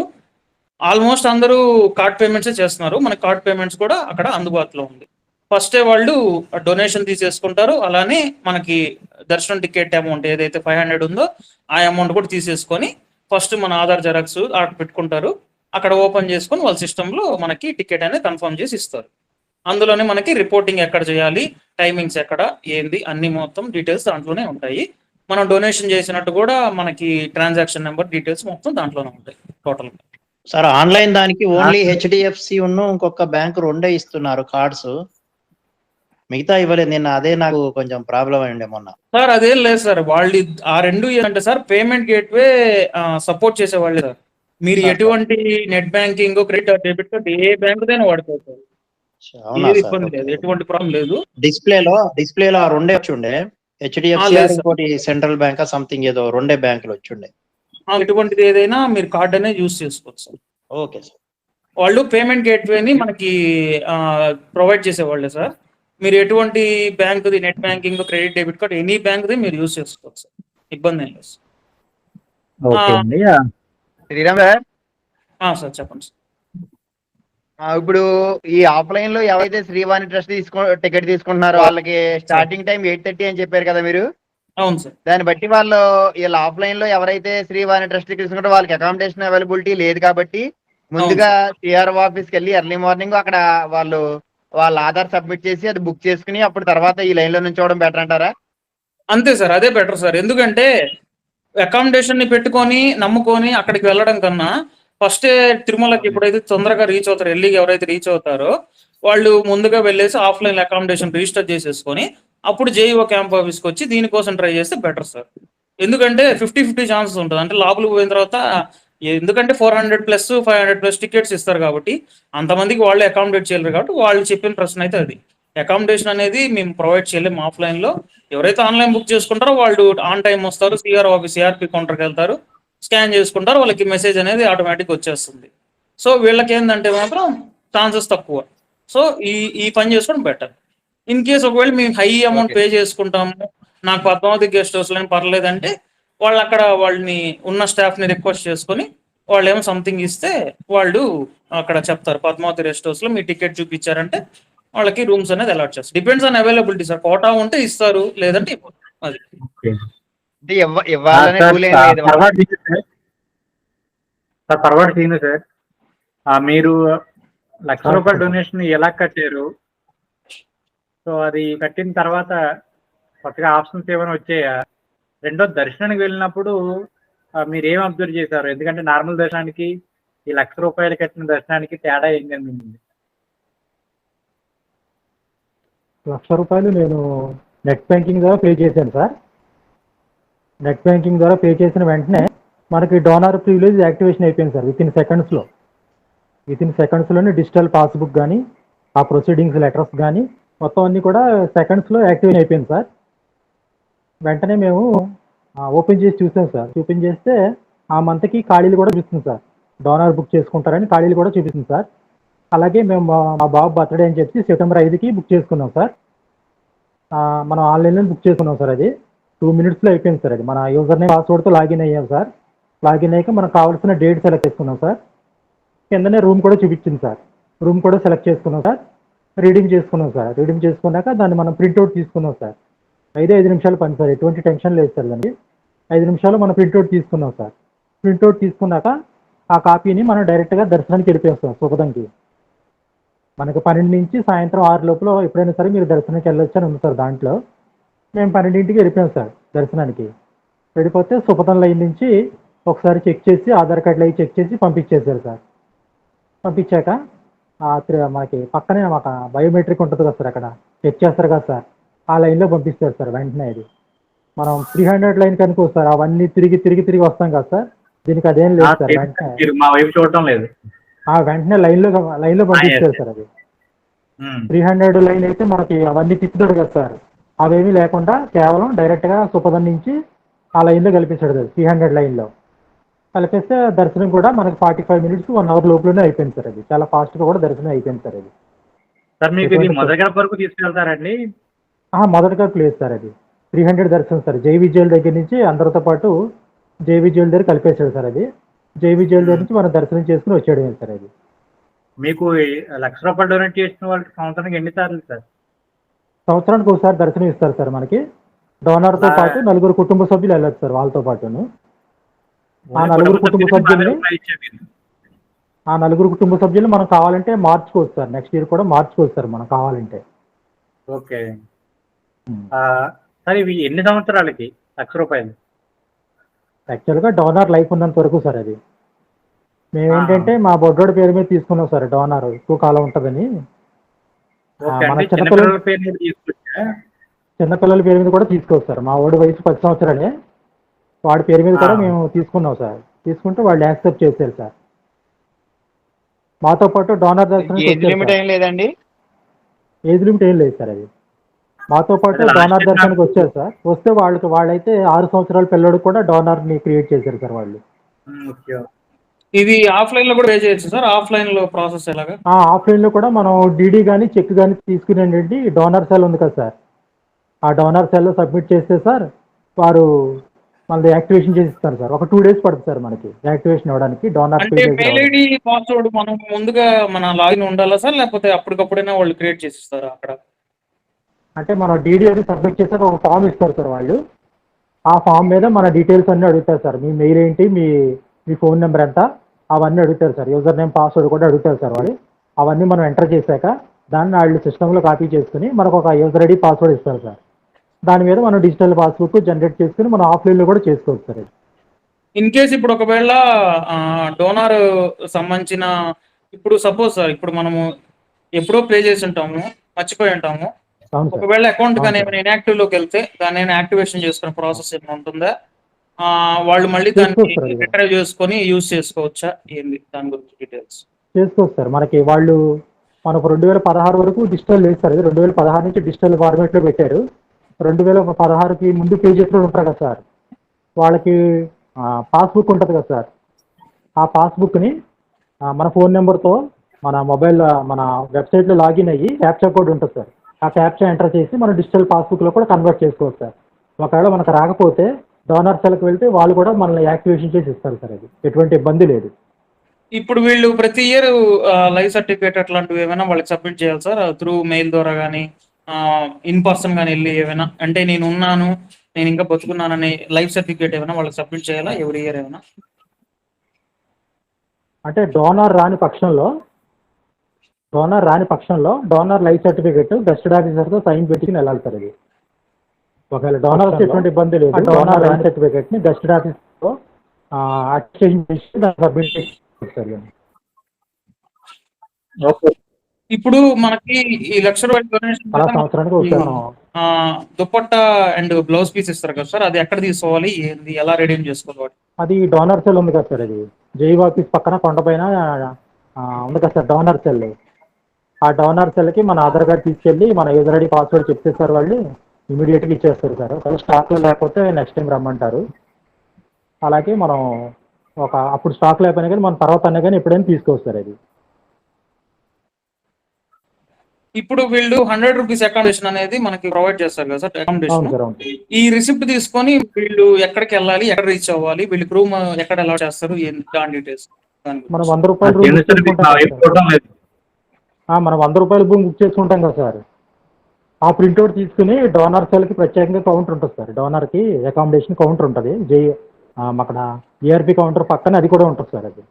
ఆల్మోస్ట్ అందరూ కార్డ్ పేమెంట్సే చేస్తున్నారు. మన కార్డ్ పేమెంట్స్ కూడా అక్కడ అందుబాటులో ఉంది. ఫస్టే వాళ్ళు డొనేషన్ తీసేసుకుంటారు. అలానే మనకి దర్శనం టికెట్ అమౌంట్ ఏదైతే 500 ఉందో ఆ అమౌంట్ కూడా తీసేసుకొని ఫస్ట్ మన ఆధార్ జెరాక్స్ అక్కడ పెట్టుకుంటారు. అక్కడ ఓపెన్ చేసుకొని వాళ్ళ సిస్టంలో మనకి టికెట్ అనేది కన్ఫర్మ్ చేసి ఇస్తారు. అందులోనే మనకి రిపోర్టింగ్ ఎక్కడ చేయాలి, టైమింగ్స్ ఎక్కడ, ఏంది అన్ని మొత్తం డీటెయిల్స్ దాంట్లోనే ఉంటాయి. మనం డొనేషన్ చేసినట్టు కూడా మనకి ట్రాన్సాక్షన్ నెంబర్ డీటెయిల్స్ మొత్తం దాంట్లోనే ఉంటాయి టోటల్. సార్ ఆన్లైన్ దానికి ఓన్లీ హెచ్డిఎఫ్సి ఇంకొక బ్యాంక్ రెండే ఇస్తున్నారు కార్డ్స్, మిగతా ఇవ్వలేదు. నిన్న అదే నాకు కొంచెం ప్రాబ్లం అయ్యండి మొన్న. సార్ అదేం లేదు సార్, వాళ్ళు ఆ రెండు ఏంటంటే సార్ పేమెంట్ గేట్వే సపోర్ట్ చేసేవాళ్ళు సార్. మీరు ఎటువంటి net banking, credit, debit card ఏ బ్యాంక్ దైనా వాడుకోవచ్చు. ఇబ్బంది లేదు, ఎటువంటి ప్రాబ్లం లేదు. డిస్ప్లేలో ఆ రెండే వచ్చి ఉండే, హెచ్డిఎఫ్సి ఇంకోటి సెంట్రల్ బ్యాంక్ సంథింగ్ ఏదో రెండే బ్యాంకులు వచ్చి ఉండే. ఎటువంటిది ఏదైనా మీరు కార్డ్ అనేది యూజ్ చేసుకోవచ్చు సార్. Okay sir. వాళ్ళు పేమెంట్ గేట్వేని మనకి ప్రొవైడ్ చేసేవాళ్ళే సార్. మీరు ఎటువంటి బ్యాంకుది net banking, credit, debit card any బ్యాంక్ది మీరు యూజ్ చేసుకోవచ్చు సార్, ఇబ్బంది ఏం లేదు సార్. శ్రీరామ్ గారు సార్ చెప్పండి సార్. ఇప్పుడు ఈ ఆఫ్లైన్ లో ఎవరైతే శ్రీవాణి ట్రస్ట్ టికెట్ తీసుకుంటున్నారో వాళ్ళకి స్టార్టింగ్ టైం 8:30 అని చెప్పారు కదా మీరు. అవును సార్. దాన్ని బట్టి వీళ్ళు ఆఫ్లైన్ లో ఎవరైతే శ్రీవాణి ట్రస్ట్ టికెట్ తీసుకుంటారో వాళ్ళకి అకామిడేషన్ అవైలబిలిటీ లేదు కాబట్టి ముందుగా సిఆర్ఓ ఆఫీస్కి వెళ్ళి ఎర్లీ మార్నింగ్ అక్కడ వాళ్ళ ఆధార్ సబ్మిట్ చేసి అది బుక్ చేసుకుని అప్పుడు తర్వాత ఈ లైన్ లో నుంచోవడం బెటర్ అంటారా? అంతే సార్, అదే బెటర్ సార్. ఎందుకంటే అకామిడేషన్ ని పెట్టుకొని నమ్ముకొని అక్కడికి వెళ్ళడం కన్నా ఫస్టే తిరుమలకి ఎప్పుడైతే తొందరగా రీచ్ అవుతారో, ఎర్లీగా ఎవరైతే రీచ్ అవుతారో వాళ్ళు ముందుగా వెళ్ళేసి ఆఫ్లైన్ అకామిడేషన్ రిజిస్టర్ చేసేసుకొని అప్పుడు జేఈఓ క్యాంప్ ఆఫీస్కి వచ్చి దీనికోసం ట్రై చేస్తే బెటర్ సార్. ఎందుకంటే 50-50 ఛాన్సెస్ ఉంటుంది. అంటే లోపలికి పోయిన తర్వాత ఎందుకంటే 400+ 500+ టికెట్స్ ఇస్తారు కాబట్టి అంతమందికి వాళ్ళే అకామిడేట్ చేయలేరు కాబట్టి వాళ్ళు చెప్పిన ప్రశ్న అయితే అది. అకామిడేషన్ అనేది మేము ప్రొవైడ్ చేయలేము ఆఫ్లైన్ లో. ఎవరైతే ఆన్లైన్ బుక్ చేసుకుంటారో వాళ్ళు ఆన్ టైం వస్తారు, సిఆర్ఓ ఆఫీస్ సిఆర్పి కౌంటర్కి వెళ్తారు, స్కాన్ చేసుకుంటారు, వాళ్ళకి మెసేజ్ అనేది ఆటోమేటిక్ వచ్చేస్తుంది. సో వీళ్ళకి ఏంటంటే మాత్రం ఛాన్సెస్ తక్కువ. సో ఈ పని చేసుకోవడం బెటర్. ఇన్ కేస్ ఒకవేళ మేము హై అమౌంట్ పే చేసుకుంటాము, నాకు పద్మావతి గెస్ట్ హౌస్ లో పర్లేదంటే వాళ్ళు అక్కడ వాళ్ళని ఉన్న స్టాఫ్ ని రిక్వెస్ట్ చేసుకొని వాళ్ళు ఏమో సంథింగ్ ఇస్తే వాళ్ళు అక్కడ చెప్తారు, పద్మావతి రెస్ట్ హౌస్ లో మీ టికెట్ చూపించారంటే వాళ్ళకి రూమ్స్ అనేది అలాట్ చేస్తారు. Depends on availability sir. Quota ఉంటే ఇస్తారు, లేదంటే ఇవ్వరు. అది అంటే ఇవ్వాలనే రూల్ ఏం లేదు. పర్వాడు సీను సార్, మీరు ₹1,00,000 డొనేషన్ ఎలా కట్టారు? సో అది కట్టిన తర్వాత కొత్తగా ఆప్షన్స్ ఏమైనా వచ్చాయా? రెండో దర్శనానికి వెళ్ళినప్పుడు మీరు ఏం అబ్జర్వ్ చేశారు? ఎందుకంటే నార్మల్ దర్శనానికి ఈ ₹1,00,000 కట్టిన దర్శనానికి తేడా ఏం కనిపించింది? ₹1,00,000 నేను నెట్ బ్యాంకింగ్ ద్వారా పే చేశాను సార్. నెట్ బ్యాంకింగ్ ద్వారా పే చేసిన వెంటనే మనకి డోనార్ ప్రివిలేజ్ యాక్టివేషన్ అయిపోయింది సార్. విత్ ఇన్ సెకండ్స్లోనే డిజిటల్ పాస్బుక్ కానీ, ఆ ప్రొసీడింగ్స్ లెటర్స్ కానీ మొత్తం అన్నీ కూడా సెకండ్స్లో యాక్టివేట్ అయిపోయింది సార్. వెంటనే మేము ఓపెన్ చేసి చూసాం సార్. ఓపెన్ చేస్తే ఆ మంత్కి ఖాళీలు కూడా చూస్తుంది సార్. డోనార్ బుక్ చేసుకుంటారని ఖాళీలు కూడా చూపిస్తుంది సార్. అలాగే మేము మా బాబు బర్త్డే అని చెప్పి సెప్టెంబర్ 5కి బుక్ చేసుకున్నాం సార్. మనం ఆన్లైన్లో బుక్ చేసుకున్నాం సార్. అది 2 minutesలో అయిపోయింది సార్. అది మన యూజర్ నేమ్ పాస్వర్డ్తో లాగిన్ అయ్యాం సార్. లాగిన్ అయ్యాక మనకు కావాల్సిన డేట్ సెలెక్ట్ చేసుకున్నాం సార్. కిందనే రూమ్ కూడా చూపించింది సార్. రూమ్ కూడా సెలెక్ట్ చేసుకున్నాం సార్. రీడింగ్ చేసుకున్నాం సార్. రీడింగ్ చేసుకున్నాక దాన్ని మనం ప్రింట్అవుట్ తీసుకున్నాం సార్. 5 నిమిషాలు పని సార్. ఎటువంటి టెన్షన్ లేదు సార్. దాన్ని 5 నిమిషాలు మనం ప్రింట్అవుట్ తీసుకున్నాం సార్. ప్రింట్అవుట్ తీసుకున్నాక ఆ కాపీని మనం డైరెక్ట్గా దర్శనానికి వెళ్ళిపోయాం శుభదంకి. మనకి 12 నుంచి సాయంత్రం 6 లోపల ఎప్పుడైనా సరే మీరు దర్శనానికి వెళ్ళొచ్చు అని ఉంది సార్. దాంట్లో మేము 12ంటికి వెళ్ళిపోయాం సార్ దర్శనానికి. వెళ్ళిపోతే సుపథం లైన్ నుంచి ఒకసారి చెక్ చేసి ఆధార్ కార్డులు అవి చెక్ చేసి పంపించేశారు సార్. పంపించాక మనకి పక్కనే మాకు బయోమెట్రిక్ ఉంటుంది కదా సార్, అక్కడ చెక్ చేస్తారు కదా సార్, ఆ లైన్లో పంపిస్తారు సార్ వెంటనే. అది మనం 300 లైన్ కనుకో సార్, అవన్నీ తిరిగి వస్తాం కదా సార్. దీనికి అదేం లేదు సార్. వెంటనే మా వైపు చూడటం లేదు. వెంటనే లైన్లో పంపిస్తారు సార్. అది 300 లైన్ అయితే మనకి అవన్నీ తిప్పుతాడు కదా సార్, అవేమీ లేకుండా కేవలం డైరెక్ట్గా సుపథం నుంచి ఆ లైన్లో కల్పించాడు సార్. 300 లైన్లో కలిపేస్తే దర్శనం కూడా మనకి 45 minutes 1 hour లోపలనే అయిపోయింది సార్. అది చాలా ఫాస్ట్గా కూడా దర్శనం అయిపోయింది సార్. అది సార్ మీకు ఇది మొదటి గడప వరకు తీసుకెళ్తారండి? మొదటిగా ప్లేస్ సార్. అది 300 దర్శనం సార్. జై విజయల్ దగ్గర నుంచి అందరితో పాటు జై విజయల్ దగ్గర కలిపేశాడు సార్. అది జై విజయల్ దగ్గర నుంచి మనం దర్శనం చేసుకుని వచ్చాడు సార్. అది మీకు ₹1,00,000 డొనేట్ చేసిన వాళ్ళకి సంవత్సరానికి ఎన్నిసార్లు సార్? సంవత్సరానికి ఒకసారి దర్శనం ఇస్తారు సార్. మనకి డోనర్తో పాటు 4 కుటుంబ సభ్యులు వెళ్ళొచ్చు సార్ వాళ్ళతో పాటును. ఆ 4 కుటుంబ సభ్యులు మనం కావాలంటే మార్చుకోవచ్చు సార్. నెక్స్ట్ ఇయర్ కూడా మార్చుకోవచ్చు సార్ మనం కావాలంటే. ఓకే సార్, ఇవి ఎన్ని సంవత్సరాలకి ₹1,00,000? యాక్చువల్గా డోనార్ లైఫ్ ఉన్నంత వరకు సార్. అది మేమేంటంటే మా బొడ్డోడి పేరు మీద తీసుకున్నాం సార్. డోనార్ ఎక్కువ కాలం ఉంటుందని. మన చిన్నపిల్లల పేరు మీద కూడా తీసుకోవచ్చు సార్. మా వాడి వయసు 10 సంవత్సరాలే. వాడి పేరు మీద కూడా మేము తీసుకున్నాం సార్. తీసుకుంటే వాళ్ళు యాక్సెప్ట్ చేశారు సార్. మాతో పాటు డోనర్ దర్శనం ఏజ్ లిమిట్ ఏం లేదండి? ఏజ్ లిమిట్ ఏం లేదు సార్. అది మాతో పాటు డోనర్ దర్శనానికి వచ్చారు సార్. వస్తే వాళ్ళైతే 6 సంవత్సరాల పిల్లడికి కూడా డోనర్ని క్రియేట్ చేశారు సార్ వాళ్ళు. ఇది ఆఫ్లైన్ లో కూడా పే చేయొచ్చు సార్? ఆఫ్లైన్ లో ప్రాసెస్ ఎలాగా? ఆఫ్లైన్ లో కూడా మనం డీడీ కానీ చెక్ కానీ తీసుకునేది డోనర్ సెల్ ఉంది కదా సార్. ఆ డోనర్ సెల్ లో సబ్మిట్ చేస్తే సార్ వారు మళ్ళీ యాక్టివేషన్ చేసి ఇస్తారు సార్. ఒక 2 days పడుతుంది సార్ మనకి యాక్టివేషన్ అవ్వడానికి. డోనర్ మెయిల్ ఐడి పాస్వర్డ్ మనం ముందుగా మన లాగిన్ ఉండాలా సార్, లేకపోతే అప్పటికప్పుడైనా వాళ్ళు క్రియేట్ చేసి ఇస్తారా అక్కడ? అంటే మనం డీడీ అని సబ్మిట్ చేస్తే ఒక ఫామ్ ఇస్తారు సార్ వాళ్ళు. ఆ ఫామ్ మీద మన డీటెయిల్స్ అన్నీ అడుగుతారు సార్. మీ మెయిల్ ఏంటి, మీ ఫోన్ నెంబర్ ఎంత, అవన్నీ అడుగుతారు సార్. యూజర్ నేమ్ పాస్వర్డ్ కూడా అడుగుతారు సార్ వాళ్ళు. అవన్నీ మనం ఎంటర్ చేశాక దాన్ని వాళ్ళు సిస్టంలో కాపీ చేసుకుని మనకు ఒక యూజర్ ఐడి పాస్వర్డ్ ఇస్తారు సార్. దాని మీద మనం డిజిటల్ పాస్బుక్ జనరేట్ చేసుకుని మనం ఆఫ్లైన్లో కూడా చేసుకోవచ్చు సార్. ఇన్ కేస్ ఇప్పుడు ఒకవేళ డోనార్ సంబంధించిన ఇప్పుడు సపోజ్ సార్, ఇప్పుడు మనము ఎప్పుడో పే చేసి ఉంటాము, మర్చిపోయి ఉంటాము. ఒకవేళ అకౌంట్ కానీ ఏమైనా ఇన్యాక్టివ్ లోకి వెళ్తే దాన్ని యాక్టివేషన్ చేసుకునే ప్రాసెస్ ఏమైనా ఉంటుందా? వాళ్ళు మళ్ళీ దాన్ని రిట్రైవ్ చేసుకొని యూజ్ చేసుకోవచ్చా? ఏంది దాని గురించి డీటెయిల్స్? చేసుకోవచ్చు సార్. మనకు 2016 వరకు డిజిటల్ లేదు సార్. 2016 నుంచి డిజిటల్ ఫార్మేట్లో పెట్టారు. 2016కి ముందు పే చేసిన ఉంటారు కదా సార్, వాళ్ళకి పాస్బుక్ ఉంటుంది కదా సార్. ఆ పాస్బుక్ని మన ఫోన్ నెంబర్తో మన మొబైల్ మన వెబ్సైట్లో లాగిన్ అయ్యి క్యాప్చా కోడ్ ఉంటుంది సార్. ఆ క్యాప్చా ఎంటర్ చేసి మన డిజిటల్ పాస్బుక్లో కూడా కన్వర్ట్ చేసుకోవచ్చు సార్. ఒకవేళ మనకు రాకపోతే డోనర్ సెల్కి వెళ్తే వాళ్ళు కూడా మనల్ని యాక్టివేషన్ చేసి ఇస్తారు సార్. అది ఎటువంటి ఇబ్బంది లేదు. ఇప్పుడు వీళ్ళు ప్రతి ఇయర్ లైఫ్ సర్టిఫికేట్ అట్లాంటివి ఏమైనా వాళ్ళకి సబ్మిట్ చేయాలి సార్ త్రూ మెయిల్ ద్వారా కానీ ఇన్ పర్సన్ కానీ వెళ్ళి ఏమైనా అంటే నేను ఉన్నాను నేను ఇంకా బతుకున్నానని లైఫ్ సర్టిఫికేట్ ఏమైనా వాళ్ళకి సబ్మిట్ చేయాలా ఎవ్రీ ఇయర్ ఏమైనా? అంటే డోనర్ రాని పక్షంలో డోనర్ లైఫ్ సర్టిఫికేట్ గెస్టెడ్ ఆఫీసర్తో సైన్ పెట్టుకుని వెళ్ళాలి సార్ ఇది. ఒకవేళ డోనర్ ఎటువంటి ఇబ్బంది లేదు, డోనర్ లైఫ్ సర్టిఫికేట్ని గెస్టెడ్ ఆఫీసర్తో ఎక్స్చేంజ్ చేసి దాన్ని సబ్మిట్ చేసి సార్. ఓకే. ఇప్పుడు మనకి ఈ ₹1,00,000 డొనేషన్ అలా సంవత్సరానికి ఒకసారి మనం దుపట్టా అండ్ బ్లౌజ్ పీస్ ఇస్తారు కదా సార్, అది ఎక్కడ తీసుకోవాలి, ఏంది, ఎలా రెడీమ్ చేసుకోవాలి? అది డోనర్ సెల్ ఉంది కదా సార్, అది జై ఆఫీస్ పక్కన కొండపైన ఉంది కదా సార్ డోనర్ సెల్. ఆ డోనర్ సెల్కి మన ఆధార్ కార్డ్ తీసుకెళ్ళి మన యూజర్ ఐడి పాస్వర్డ్ చెప్తే సార్ వాళ్ళు ఇమీడియట్గా ఇచ్చేస్తారు సార్. ఒకవేళ స్టాక్లో లేకపోతే నెక్స్ట్ టైం రమ్మంటారు. అలాగే మనం అప్పుడు స్టాక్ లేకపోయినా కానీ మన తర్వాత అన్నా కానీ ఎప్పుడైనా తీసుకోవచ్చు సార్ అది. ఇప్పుడు వీళ్ళు ₹100 అకామిడేషన్ అనేది మనకి ప్రొవైడ్ చేస్తారు కదా సార్ అకామిడేషన్. అవును సార్, అవును. ఈ రిసిప్ట్ తీసుకొని వీళ్ళు ఎక్కడికి వెళ్ళాలి, ఎక్కడ రీచ్ అవ్వాలి, వీళ్ళకి రూమ్ ఎక్కడ ఎలా చేస్తారు, దాని డీటెయిల్స్. మనం ₹100 రూమ్ బుక్ మనం ₹100 రూమ్ బుక్ చేసుకుంటాం కదా సార్. ఆ ప్రింట్అవుట్ తీసుకుని డోనర్ సెల్కి ప్రత్యేకంగా కౌంటర్ ఉంటుంది సార్. డోనర్కి అకామిడేషన్ కౌంటర్ ఉంటుంది, అక్కడ ఏఆర్పి కౌంటర్ పక్కన అది కూడా ఉంటుంది సార్. అది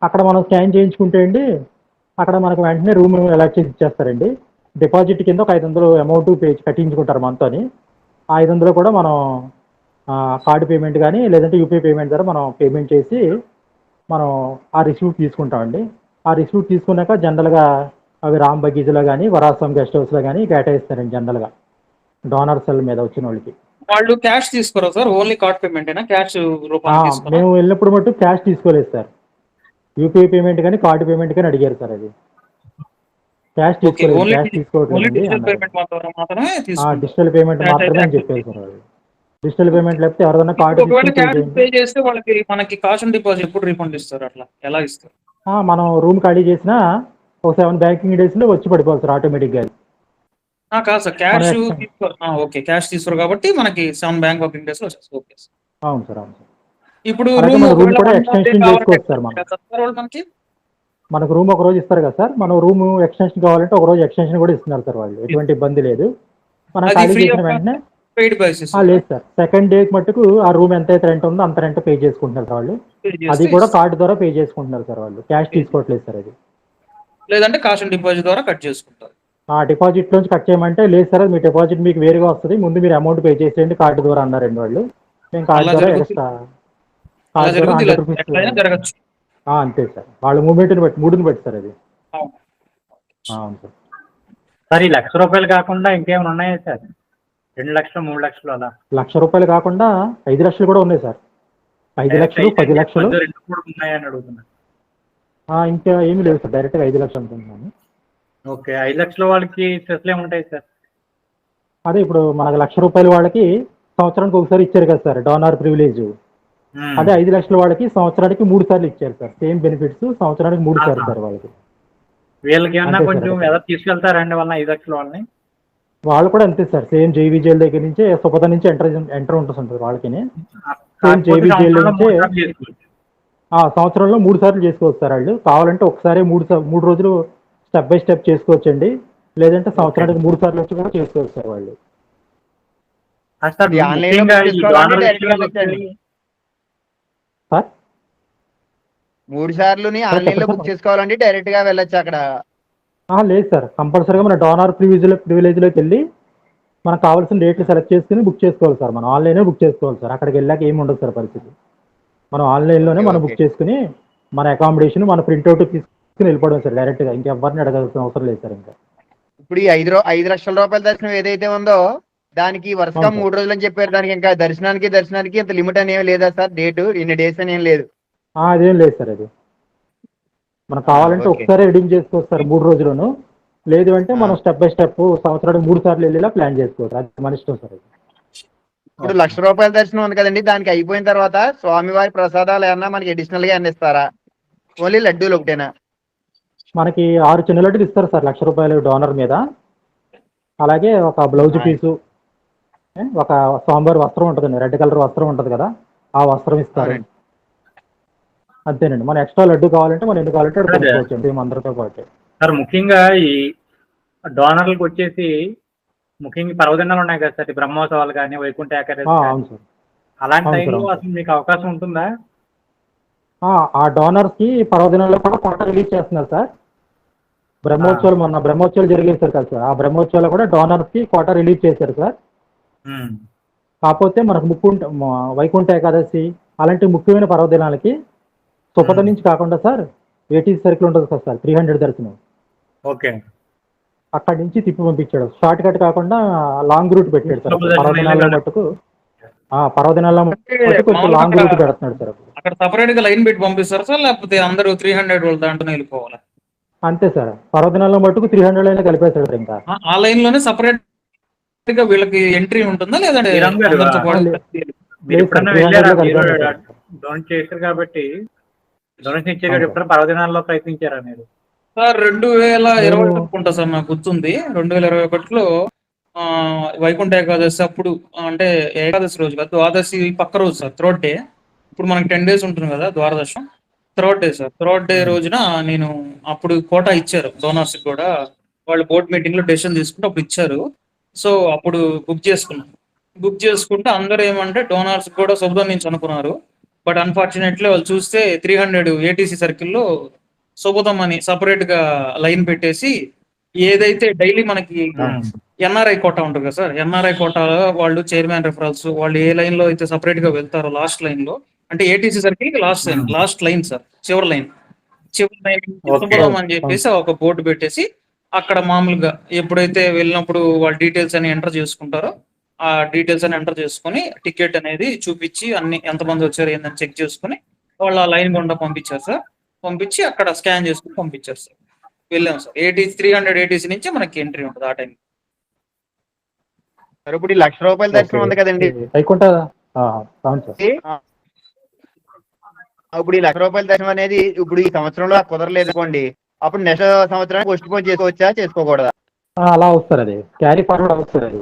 అక్కడ మనం స్కాన్ చేయించుకుంటే అండి అక్కడ మనకు వెంటనే రూమ్ అలాట్ చేసి ఇచ్చేస్తారండి. డిపాజిట్ కింద ఒక 500 అమౌంట్ కట్టించుకుంటారు మనతోని. ఆ 500 కూడా మనం కార్డు పేమెంట్ కానీ లేదంటే యూపీఐ పేమెంట్ ద్వారా మనం పేమెంట్ చేసి మనం ఆ రిసీప్ట్ తీసుకుంటామండి. ఆ రిసీప్ట్ తీసుకున్నాక జనరల్గా అవి రామ్ బగీజ్లో కానీ వరాసం గెస్ట్ హౌస్లో కానీ కేటాయిస్తారండి జనరల్గా డోనర్ సెల్ మీద వచ్చిన వాళ్ళకి. వాళ్ళు క్యాష్ తీసుకోరా సార్, ఓన్లీ కార్డ్ పేమెంట్ అయినా, క్యాష్ రూపాయలు? మేము వెళ్ళినప్పుడు మటు క్యాష్ తీసుకోలేదు సార్. యూపీఐ పేమెంట్ కానీ కార్డు పేమెంట్ కానీ అడిగారు సార్. అది క్యాష్ తీసుకోలేదు, క్యాష్ తీసుకోవట్లేదు, డిజిటల్ పేమెంట్ మాత్రమే అని చెప్పారు సార్. అది డిజిటల్ పేమెంట్ లేకపోతే ఎవరైనా కార్డు పే చేస్తే వాళ్ళకి మనకి కాష్ ఆన్ డిపాజిట్ ఎప్పుడు రీఫండ్ ఇస్తారు, అట్లా ఎలా ఇస్తారు? మనం రూమ్ ఖాళీ చేసినా ఒక 7 బ్యాంకింగ్ డేస్లో వచ్చి పడిపోవాలి సార్ ఆటోమేటిక్గా. కాదు సార్, క్యాష్ తీసుకోరు. ఓకే, క్యాష్ తీసుకోరు కాబట్టి మనకి 7 బ్యాంక్ వర్కింగ్ డేస్ లో వచ్చేస్తుంది. Okay sir. అవును సార్, అవును సార్. ఇప్పుడు రూమ్ కూడా ఎక్స్టెన్షన్ చేసుకోవచ్చు సార్. మనకు రూమ్ ఒక రోజు ఇస్తారు కదా సార్, మనం రూమ్ ఎక్స్టెన్షన్ కావాలంటే ఒక రోజు ఎక్స్టెన్షన్ కూడా ఇస్తున్నారు సార్ వాళ్ళు, ఎటువంటి ఇబ్బంది లేదు. మనం ఖాళీ చేసిన వెంటనే లేదు సార్, సెకండ్ డేకి మట్టుకు ఆ రూమ్ ఎంత అయితే రెంట్ ఉందో అంత రెంట్ పే చేసుకుంటున్నారు సార్ వాళ్ళు. అది కూడా కార్డు ద్వారా పే చేసుకుంటున్నారు సార్ వాళ్ళు, క్యాష్ తీసుకోవట్లేదు సార్. అది లేదంటే కాష్ ఆన్ డిపాజిట్ ద్వారా కట్ చేసుకుంటారు. ఆ డిపాజిట్ నుంచి కట్ చేయమంటే లేదు సార్, మీ డిపాజిట్ మీకు వేరుగా వస్తుంది, ముందు మీరు అమౌంట్ పే చేసేయండి కార్డు ద్వారా అన్నారండి వాళ్ళు. మేము కార్డు ద్వారా ఎక్స్ట్రా జరగచ్చు. అంతే సార్, వాళ్ళ మూమెంట్ని బట్టి మూడుని బట్టి సార్. అది అవును సార్. సార్ ఈ ₹1,00,000 కాకుండా ఇంకేమైనా ఉన్నాయా సార్? 2 లక్షలు 3 లక్షలు అలా? ₹1,00,000 కాకుండా 5 లక్షలు కూడా ఉన్నాయి సార్. 5 లక్షలు 10 లక్షలు ఉన్నాయని అడుగుతున్నాను. ఇంకా ఏమీ లేదు సార్, డైరెక్ట్గా 5 లక్షలు అనుకుంటున్నాను. ఓకే, 5 లక్షల వాళ్ళకి స్పెషల్ ఏముంటాయి సార్? అదే ఇప్పుడు మనకు ₹1,00,000 వాళ్ళకి సంవత్సరానికి ఒకసారి ఇచ్చారు కదా సార్ డోనర్ ప్రివిలేజ్. అదే 5 లక్షల వాళ్ళకి సంవత్సరానికి 3 సార్లు ఇచ్చారు సార్, సేమ్ బెనిఫిట్స్ సంవత్సరానికి 3 సార్లు సార్ వాళ్ళకి. వీళ్ళకి ఏమన్నా కొంచెం ఎలా తీసుకెళ్తారండి వాళ్ళ 5 లక్షల వాళ్ళని? వాళ్ళు కూడా అంతే సార్, సేమ్ జేవీ జైల్ దగ్గర నుంచి సుపద నుంచి ఎంటర్ ఉంటుంది వాళ్ళకి. సేమ్ జేవీ జైల్ నుంచి సంవత్సరంలో 3 సార్లు చేసుకోవచ్చు సార్ వాళ్ళు. కావాలంటే ఒకసారి 3 రోజులు స్టెప్ బై స్టెప్ చేసుకోవచ్చండి, లేదంటే సంవత్సరానికి 3 సార్లు వచ్చి కూడా చేసుకోవచ్చు సార్ వాళ్ళు. సార్ 3 సార్లు ఆన్లైన్ లో బుక్ చేసుకోవాలంటే డైరెక్ట్ గా వెళ్ళొచ్చు అక్కడ? లేదు సార్, కంపల్సరీగా మన డోనర్ ప్రివిలేజ్లోకి వెళ్ళి మనకు కావాల్సిన డేట్లు సెలెక్ట్ చేసుకుని బుక్ చేసుకోవాలి సార్. మనం ఆన్లైనే బుక్ చేసుకోవాలి సార్, అక్కడికి వెళ్ళాక ఏమి ఉండదు సార్ పరిస్థితి. మనం ఆన్లైన్లోనే మనం బుక్ చేసుకుని మన అకామిడేషన్ మన ప్రింట్అవుట్ తీసుకుని వెళ్ళిపోవడం సార్ డైరెక్ట్గా, ఇంకెవరిని అడగాల్సిన అవసరం లేదు సార్. ఇంకా ఇప్పుడు ఈ 5 లక్షల రూపాయల దర్శనం ఏదైతే ఉందో దానికి వరుసగా 3 రోజులు అని చెప్పారు, దానికి ఇంకా దర్శనానికి ఇంత లిమిట్ అని ఏమి లేదా సార్? డేట్ ఇన్ని డేస్ అని ఏం లేదు? అదేం లేదు సార్. అది మనకు కావాలంటే ఒకసారి రెడీమ్ చేసుకోవచ్చు సార్ 3 రోజులను, లేదు అంటే మనం స్టెప్ బై స్టెప్ సంవత్సరానికి 3 సార్లు వెళ్ళేలా ప్లాన్ చేసుకోవచ్చు, అది మన ఇష్టం సార్. ఇప్పుడు ₹1,00,000 దర్శనం ఉంది కదండి, దానికి అయిపోయిన తర్వాత స్వామివారి ప్రసాదాలు ఏమన్నా మనకి అడిషనల్ గా అందిస్తారా? ఓన్లీ లడ్డూలు ఒకటేనా? మనకి 6 చిన్న లడ్డూలు ఇస్తారు సార్ ₹1,00,000 డోనర్ మీద. అలాగే ఒక బ్లౌజ్ పీసు, ఒక సాంబార్ వస్త్రం ఉంటుందండి, రెడ్ కలర్ వస్త్రం ఉంటుంది కదా, ఆ వస్త్రం ఇస్తారు. అంతేనండి. మన ఎక్స్ట్రా లడ్డు కావాలంటే మనం ఎన్ని కావాలంటే అక్కడ అదే. కొనుక్కోవచ్చు మేము అందరితో పాటు. సార్ ముఖ్యంగా ఈ డోనర్లకు వచ్చేసి ముఖ్యంగా పర్వదినాలు ఉన్నాయి కదా సార్, ఈ బ్రహ్మోత్సవాలు కానీ వైకుంఠ ఏకాదశి కానీ, అవును సార్. అలాంటి అవును సార్, టైంలో అవును సార్. అసలు మీకు అవకాశం ఉంటుందా? ఆ డోనర్స్కి పర్వదినాల్లో కూడా కోట రిలీజ్ చేస్తున్నారు సార్. బ్రహ్మోత్సవాలు మొన్న బ్రహ్మోత్సవాలు జరిగేది సార్ కదా సార్, ఆ బ్రహ్మోత్సవాలు కూడా డోనర్స్కి కోట రిలీజ్ చేశారు సార్. ఉమ్. కాకపోతే మనకు వైకుంఠ ఏకాదశి అలాంటి ముఖ్యమైన పర్వదినాలకి సుపథం నుంచి కాకుండా సార్ ఏటీసీ సర్కిల్ ఉంటుంది కదా సార్, 300 దర్శనం, ఓకే. అక్కడి నుంచి తిప్పి పంపించాడు. షార్ట్ కట్ కాకుండా లాంగ్ రూట్ పెట్టాడు సార్. లోపల పర్వదినాల్లో దర్శనం మట్టుకు పర్వదినాల్లో మట్టుకు కొంచెం మామూలుగా లాంగ్ రూట్ పెడుతున్నాడు సార్. అక్కడ సపరేట్ గా లైన్ పెట్టి పంపిస్తారు సార్, లేకపోతే అందరూ 300 వాళ్ళ దాంట్లో వెళ్ళిపోవాలి? అంతే సార్, పర్వదినాల్లో మట్టుకు 300 అయినా కలిపేశాడు సార్. ఇంకా ఆ లైన్ లోనే సపరేట్ గా వీళ్ళకి ఎంట్రీ ఉంటుందా, లేదంటే శ్రీరామ్ గారు, అందరితో పాటు లేదు. మీరు లేదు ఎప్పుడన్నా సార్, 300 వెళ్ళారా? లో మీరు కలిపేశాడు సార్. డొనేట్ చేశారు కాబట్టి, డొనేషన్ ఇచ్చే అవును. ఎప్పుడైనా పర్వదినాల్లో ప్రయత్నించారా మీరు? సార్ 2020 నేను అనుకుంటా సార్, నాకు గుర్తుంది. 2021లో వైకుంఠ ఏకాదశి అప్పుడు, అంటే ఏకాదశి రోజు కాదు, ద్వాదశి పక్క రోజు సార్, థర్డ్ డే. ఇప్పుడు మనకి 10 days ఉంటుంది కదా ద్వాదశం, third day sir. Third day రోజున నేను అప్పుడు కోటా ఇచ్చారు డోనర్స్ కూడా, వాళ్ళు బోర్డ్ మీటింగ్ లో డెసిషన్ తీసుకుంటే అప్పుడు ఇచ్చారు. సో అప్పుడు బుక్ చేసుకున్నాం. బుక్ చేసుకుంటే అందరూ ఏమంటే డోనర్స్ కూడా శుభ్రం నుంచి అనుకున్నారు. బట్ అన్ఫార్చునేట్లీ వాళ్ళు చూస్తే 300 ఏటీసీ సర్కిల్లో శుభదం అని సపరేట్ గా లైన్ పెట్టేసి, ఏదైతే డైలీ మనకి ఎన్ఆర్ఐ కోటా ఉంటుంది కదా సార్, ఎన్ఆర్ఐ కోటాలో వాళ్ళు చైర్మన్ రెఫరల్స్ వాళ్ళు ఏ లైన్ లో అయితే సపరేట్ గా వెళ్తారో లాస్ట్ లైన్ లో, అంటే ATC circle last line sir, చివరి లైన్ Okay. శుభదం అని చెప్పేసి ఒక బోర్డు పెట్టేసి, అక్కడ మామూలుగా ఎప్పుడైతే వెళ్ళినప్పుడు వాళ్ళ డీటెయిల్స్ అని ఎంటర్ చేసుకుంటారో, ఆ డీటెయిల్స్ అని ఎంటర్ చేసుకొని టికెట్ అనేది చూపించి అన్ని ఎంతమంది వచ్చారు ఏందని చెక్ చేసుకుని వాళ్ళు ఆ లైన్ గుండా పంపించారు సార్. పంపించి అక్కడ స్కాన్ చేసుకుని పంపించారు సార్. వెళ్ళాం సార్. 300 ఏటీసీ నుంచి మనకి ఎంట్రీ ఉంటుంది ఆ టైం. సార్ ఇప్పుడు ఈ ₹1,00,000 దర్శనం ఉంది కదండి, వైకుంఠ అవును సార్. ఇప్పుడు ఈ ₹1,00,000 దర్శనం అనేది ఇప్పుడు ఈ సంవత్సరంలో కుదరలేదు అనుకోండి, అప్పుడు నెక్స్ట్ సంవత్సరానికి పోస్ట్ పోన్ చేసుకోవచ్చా, చేసుకోకూడదా? అలా వస్తారు, అది క్యారీ ఫార్వర్డ్ అవుతుంది. అది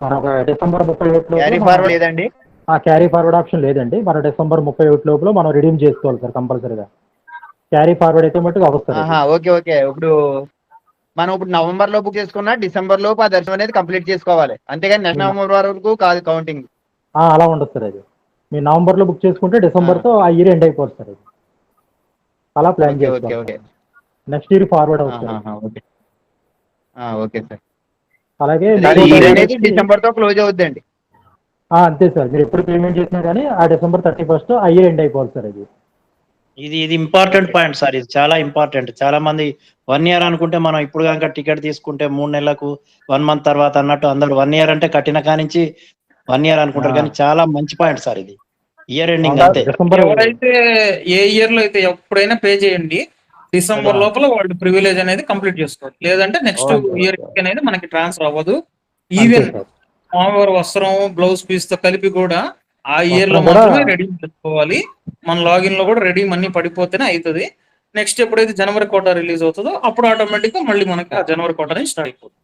మన ఒక డిసెంబర్ 31 క్యారీ ఫార్వర్డ్ లేదండి? క్యారీ ఫార్వర్డ్ ఆప్షన్ లేదండి. మన డిసెంబర్ 31 లోపల మనం రిడీమ్ చేసుకోవాలి సార్ కంపల్సరీగా. క్యారీ ఫార్వర్డ్ అయితే మట్టుకు అవసరం. Okay okay. ఇప్పుడు మనం ఇప్పుడు నవంబర్ లో బుక్ చేసుకున్నా డిసెంబర్ లోపు ఆ దర్శనం అనేది కంప్లీట్ చేసుకోవాలి, అంతేగాని నెక్స్ట్ నవంబర్ వరకు కాదు కౌంటింగ్. అలా ఉండదు సార్. అది మీరు నవంబర్ లో బుక్ చేసుకుంటే డిసెంబర్ తో ఆ ఇయర్ ఎండ్ అయిపోతుంది సార్. అది అలా ప్లాన్ చేసుకోవాలి. నెక్స్ట్ ఇయర్ ఫార్వర్డ్ అవుతుంది. Okay sir. అలాగే డిసెంబర్ తో క్లోజ్ అవుద్దండి. అంతే సార్, మీరు ఎప్పుడు పేమెంట్ చేసినా కానీ ఆ డిసెంబర్ 31 ఆ ఇయర్ ఎండ్ అయిపోతుంది సార్. అది ఇది ఇంపార్టెంట్ పాయింట్ సార్, ఇది చాలా ఇంపార్టెంట్. చాలా మంది 1 year అనుకుంటే మనం ఇప్పుడు కనుక టికెట్ తీసుకుంటే 3 నెలలకు 1 month తర్వాత అన్నట్టు అందరూ 1 year అంటే కట్టిన కానించి 1 year అనుకుంటారు, కానీ చాలా మంచి పాయింట్ సార్ ఇది. ఇయర్ ఎండింగ్ అంతే. ఎవరైతే ఏ ఇయర్ లో అయితే ఎప్పుడైనా పే చేయండి, డిసెంబర్ లోపల వాళ్ళు ప్రివిలేజ్ అనేది కంప్లీట్ చేసుకోవాలి. లేదంటే నెక్స్ట్ ఇయర్ అనేది మనకి ట్రాన్స్ఫర్ అవ్వదు. ఈవెన్ మామూలు వస్త్రం బ్లౌజ్ పీస్ తో కలిపి కూడా ఆ ఇయర్ లో మాత్రమే రెడీ చేసుకోవాలి. మన లాగిన్ లో కూడా రెడీ అన్ని పడిపోతేనే అవుతుంది. నెక్స్ట్ ఎప్పుడైతే జనవరి కోటా రిలీజ్ అవుతుందో అప్పుడు ఆటోమేటిక్ గా మళ్ళీ మనకి ఆ జనవరి కోటా నుంచి స్టార్ట్ అయిపోతుంది.